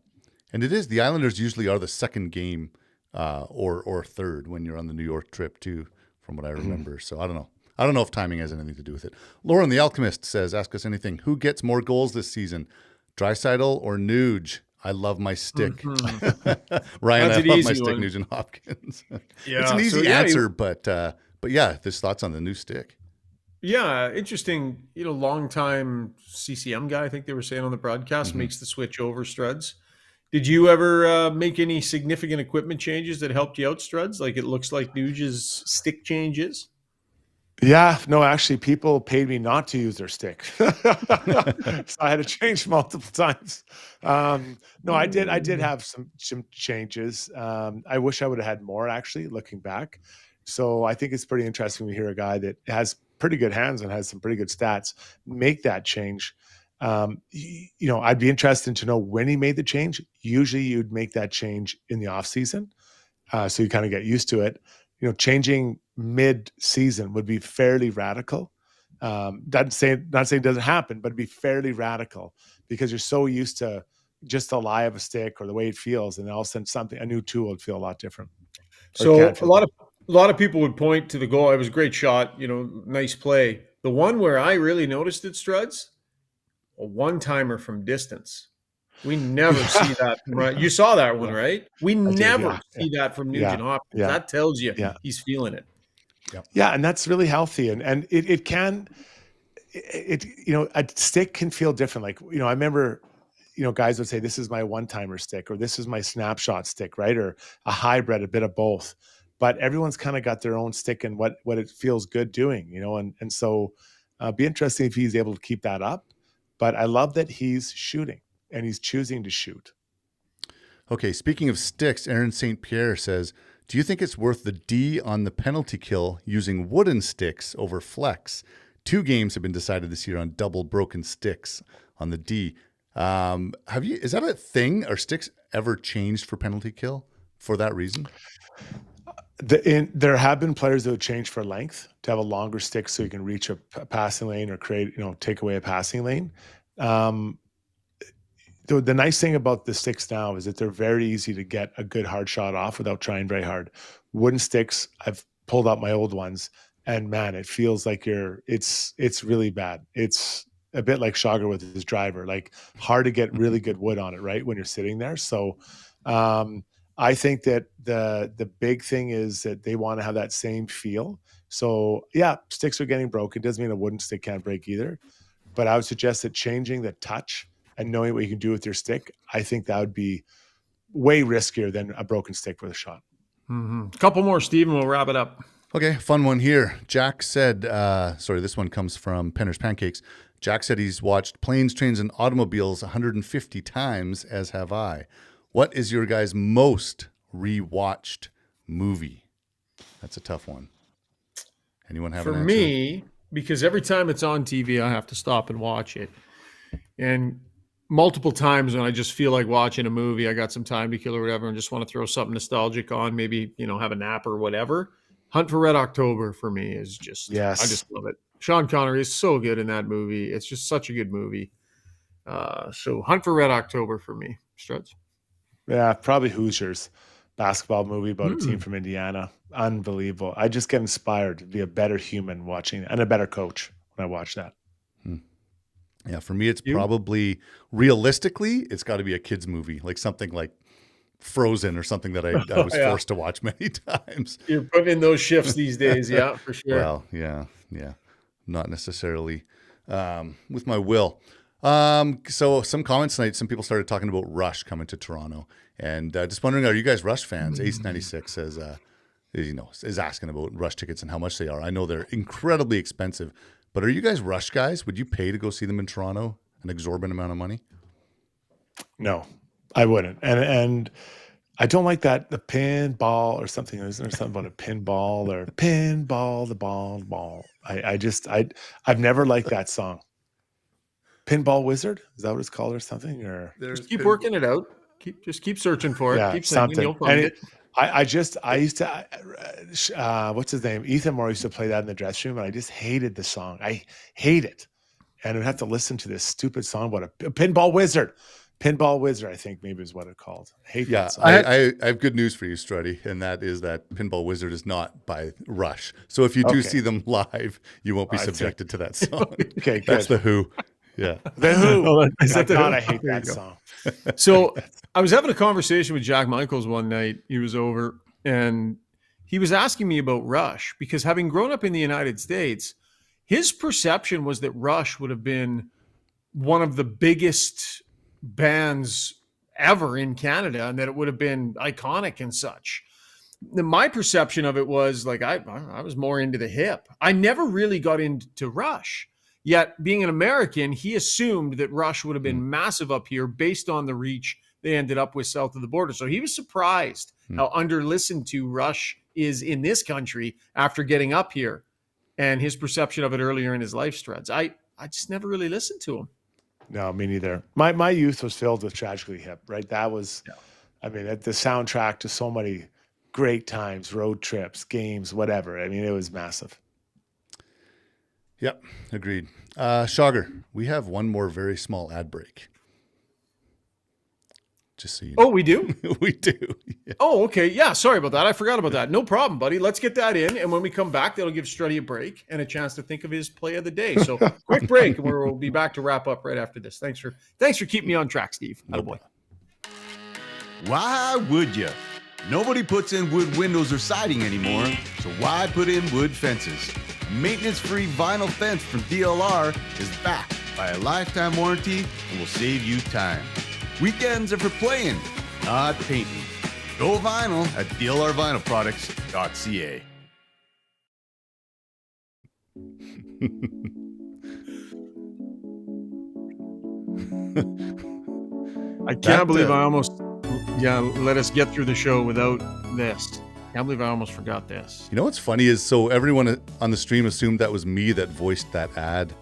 and it is. The Islanders usually are the second game or third when you're on the New York trip too, from what I remember. So I don't know. I don't know if timing has anything to do with it. Lauren the Alchemist says, ask us anything. Who gets more goals this season, Draisaitl or Nuge? I love my stick. Ryan, I love my stick, Nugent Hopkins. It's an easy answer, but yeah, there's thoughts on the new stick. Yeah, interesting. Long-time CCM guy, I think they were saying on the broadcast, makes the switch over, Struds. Did you ever make any significant equipment changes that helped you out, Struds? Like, it looks like Nuge's stick changes. Yeah, no, actually, people paid me not to use their stick, so I had to change multiple times. No, I did have some changes. I wish I would have had more actually, looking back. So I think it's pretty interesting to hear a guy that has pretty good hands and has some pretty good stats make that change. I'd be interested to know when he made the change. Usually, you'd make that change in the off season, so you kind of get used to it. Changing mid-season would be fairly radical. Not saying it doesn't happen, but it'd be fairly radical because you're so used to just the lie of a stick or the way it feels, and all of a sudden a new tool would feel a lot different. Or it So can a feel lot of people would point to the goal. It was a great shot, nice play. The one where I really noticed it, Struds, a one-timer from distance. We never see that. Right? You saw that one, right? We I did, never yeah, see that from Nugent Hopkins. yeah, That tells you yeah, he's feeling it. yeah, and that's really healthy, and it can a stick can feel different. Like I remember guys would say, this is my one-timer stick, or this is my snapshot stick, right? Or a hybrid, a bit of both. But everyone's kind of got their own stick and what it feels good doing, and so be interesting if he's able to keep that up. But I love that he's shooting and he's choosing to shoot. Okay, speaking of sticks, Aaron St. Pierre says, do you think it's worth the D on the penalty kill using wooden sticks over flex? 2 games have been decided this year on double broken sticks on the D. Is that a thing? Are sticks ever changed for penalty kill for that reason? There have been players that would change for length to have a longer stick so you can reach a passing lane or take away a passing lane. The nice thing about the sticks now is that they're very easy to get a good hard shot off without trying very hard. Wooden sticks, I've pulled out my old ones, and man, it feels like it's really bad. It's a bit like Schauger with his driver, like hard to get really good wood on it, right? When you're sitting there. So, I think that the big thing is that they want to have that same feel. So yeah, sticks are getting broken. It doesn't mean a wooden stick can't break either. But I would suggest that changing the touch and knowing what you can do with your stick, I think that would be way riskier than a broken stick with a shot. Mm-hmm. Couple more, Steven, we'll wrap it up. Okay, fun one here. Jack said, this one comes from Penner's Pancakes. Jack said he's watched Planes, Trains, and Automobiles 150 times, as have I. What is your guys' most rewatched movie? That's a tough one. Anyone have an answer? For me, because every time it's on TV, I have to stop and watch it. And multiple times when I just feel like watching a movie, I got some time to kill or whatever, and just want to throw something nostalgic on, maybe, have a nap or whatever. Hunt for Red October for me is just, yes. I just love it. Sean Connery is so good in that movie. It's just such a good movie. So Hunt for Red October for me. Struts? Yeah, probably Hoosiers basketball movie about a team from Indiana. Unbelievable. I just get inspired to be a better human watching and a better coach when I watch that. Yeah, for me, it's probably realistically, it's got to be a kid's movie, like something like Frozen or something that I was forced to watch many times. You're putting in those shifts these days. Yeah, for sure. Well, yeah. Not necessarily with my will. So some comments tonight, some people started talking about Rush coming to Toronto, and just wondering, are you guys Rush fans? Ace96 says, is asking about Rush tickets and how much they are. I know they're incredibly expensive, but are you guys Rush guys? Would you pay to go see them in Toronto an exorbitant amount of money? No, I wouldn't. And I don't like the pinball or something. Isn't there something about a pinball or pinball, the ball. I've never liked that song. Pinball Wizard? Is that what it's called or something? Or just keep working it out. Keep searching for it. Yeah, keep singing, you'll find it. I used to, what's his name? Ethan Moore used to play that in the dressing room, and I just hated the song. I hate it. And I'd have to listen to this stupid song about a pinball wizard. Pinball Wizard, I think maybe is what it's called. I hate that song. I have good news for you, Struddy, and that is that Pinball Wizard is not by Rush. So if you do see them live, you won't be subjected to that song. Okay, good. That's the Who. Yeah. The Who. I hate that song. So I was having a conversation with Jack Michaels one night. He was over, and he was asking me about Rush, because having grown up in the United States, his perception was that Rush would have been one of the biggest bands ever in Canada, and that it would have been iconic and such. my perception of it was like I was more into the hip. I never really got into Rush. Yet, being an American, he assumed that Rush would have been massive up here based on the reach they ended up with south of the border. So he was surprised how under-listened to Rush is in this country after getting up here, and his perception of it earlier in his life, Struds. I just never really listened to him. No, me neither. My youth was filled with Tragically Hip, right? That was, I mean, the soundtrack to so many great times, road trips, games, whatever. I mean, it was massive. Yep, agreed. Shogger, we have one more very small ad break. Just so you know. Oh, we do? We do. Yeah. Oh, okay. Yeah, sorry about that. I forgot about that. No problem, buddy. Let's get that in. And when we come back, that'll give Struddy a break and a chance to think of his play of the day. So quick break, and we'll be back to wrap up right after this. Thanks for keeping me on track, Steve. Attaboy. Why would you? Nobody puts in wood windows or siding anymore, so why put in wood fences? Maintenance-free vinyl fence from DLR is backed by a lifetime warranty and will save you time. Weekends are for playing, not painting. Go vinyl at dlrvinylproducts.ca. I can't believe I almost let us get through the show without this. Can't believe I almost forgot this. You know what's funny is, so everyone on the stream assumed that was me that voiced that ad.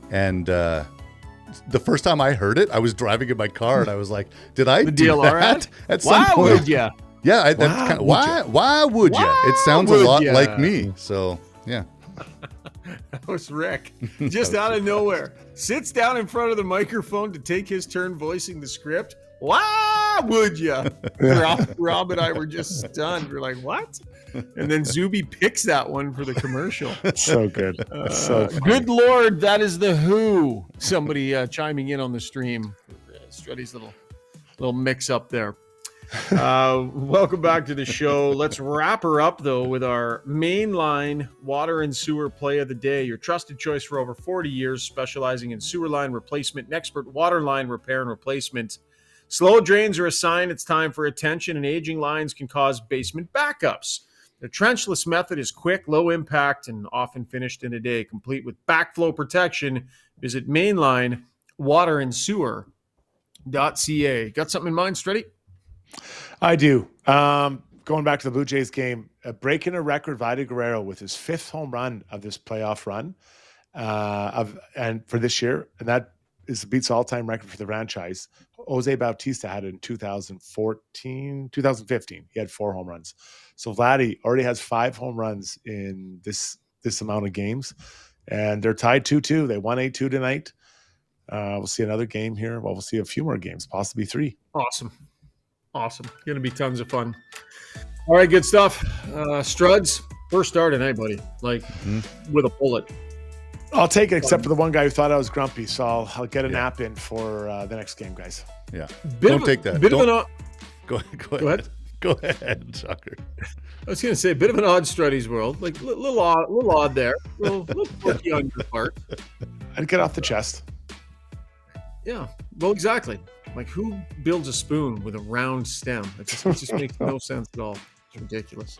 And the first time I heard it, I was driving in my car and I was like, did I do DLR that ad? at some Why point? would ya? Yeah, why would you? It sounds a lot like me. So, yeah. That was Rick, just out of nowhere. Sits down in front of the microphone to take his turn voicing the script. Why would you? Rob and I were just stunned. We're like, what? And then Zuby picks that one for the commercial. So good. So funny. Good Lord, that is the Who. Somebody chiming in on the stream. Struddy's little mix up there. Welcome back to the show. Let's wrap her up, though, with our mainline water and sewer play of the day. Your trusted choice for over 40 years, specializing in sewer line replacement and expert water line repair and replacement. Slow drains are a sign it's time for attention, and aging lines can cause basement backups. The trenchless method is quick, low impact, and often finished in a day, complete with backflow protection. Visit Mainline Water and Sewer.ca. Got something in mind, Struddy? I do. Going back to the Blue Jays game, breaking a record, Vladdy Guerrero with his 5th home run of this playoff run and for this year, and that beats all-time record for the franchise. Jose Bautista had it in 2015. He had 4 home runs. So Vladdy already has 5 home runs in this amount of games, and they're tied 2-2. They won 8-2 tonight. We'll see another game here. Well, we'll see a few more games, possibly 3. Awesome. Going to be tons of fun. All right, good stuff. Struds, first start tonight, buddy. With a bullet. I'll take it, except for the one guy who thought I was grumpy. So I'll get a nap in for the next game, guys. Yeah. Don't take that. Go ahead. Go ahead, Tucker. I was going to say, a bit of an odd Struddy's world. Like, little odd there. Little quirky on your part. I'd get off the chest. Yeah. Well, exactly. Like, who builds a spoon with a round stem? It just makes no sense at all. It's ridiculous.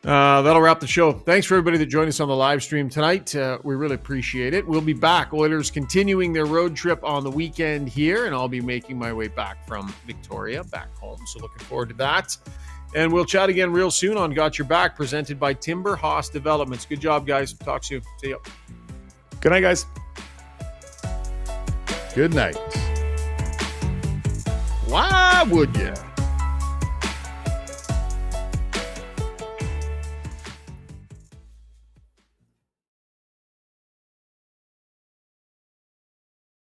That'll wrap the show. Thanks for everybody that joined us on the live stream tonight. We really appreciate it. We'll be back. Oilers continuing their road trip on the weekend here, and I'll be making my way back from Victoria, back home. So looking forward to that. And we'll chat again real soon on Got Your Back, presented by Timber Haas Developments. Good job, guys. Talk soon. See you. Good night, guys. Good night. Why would you?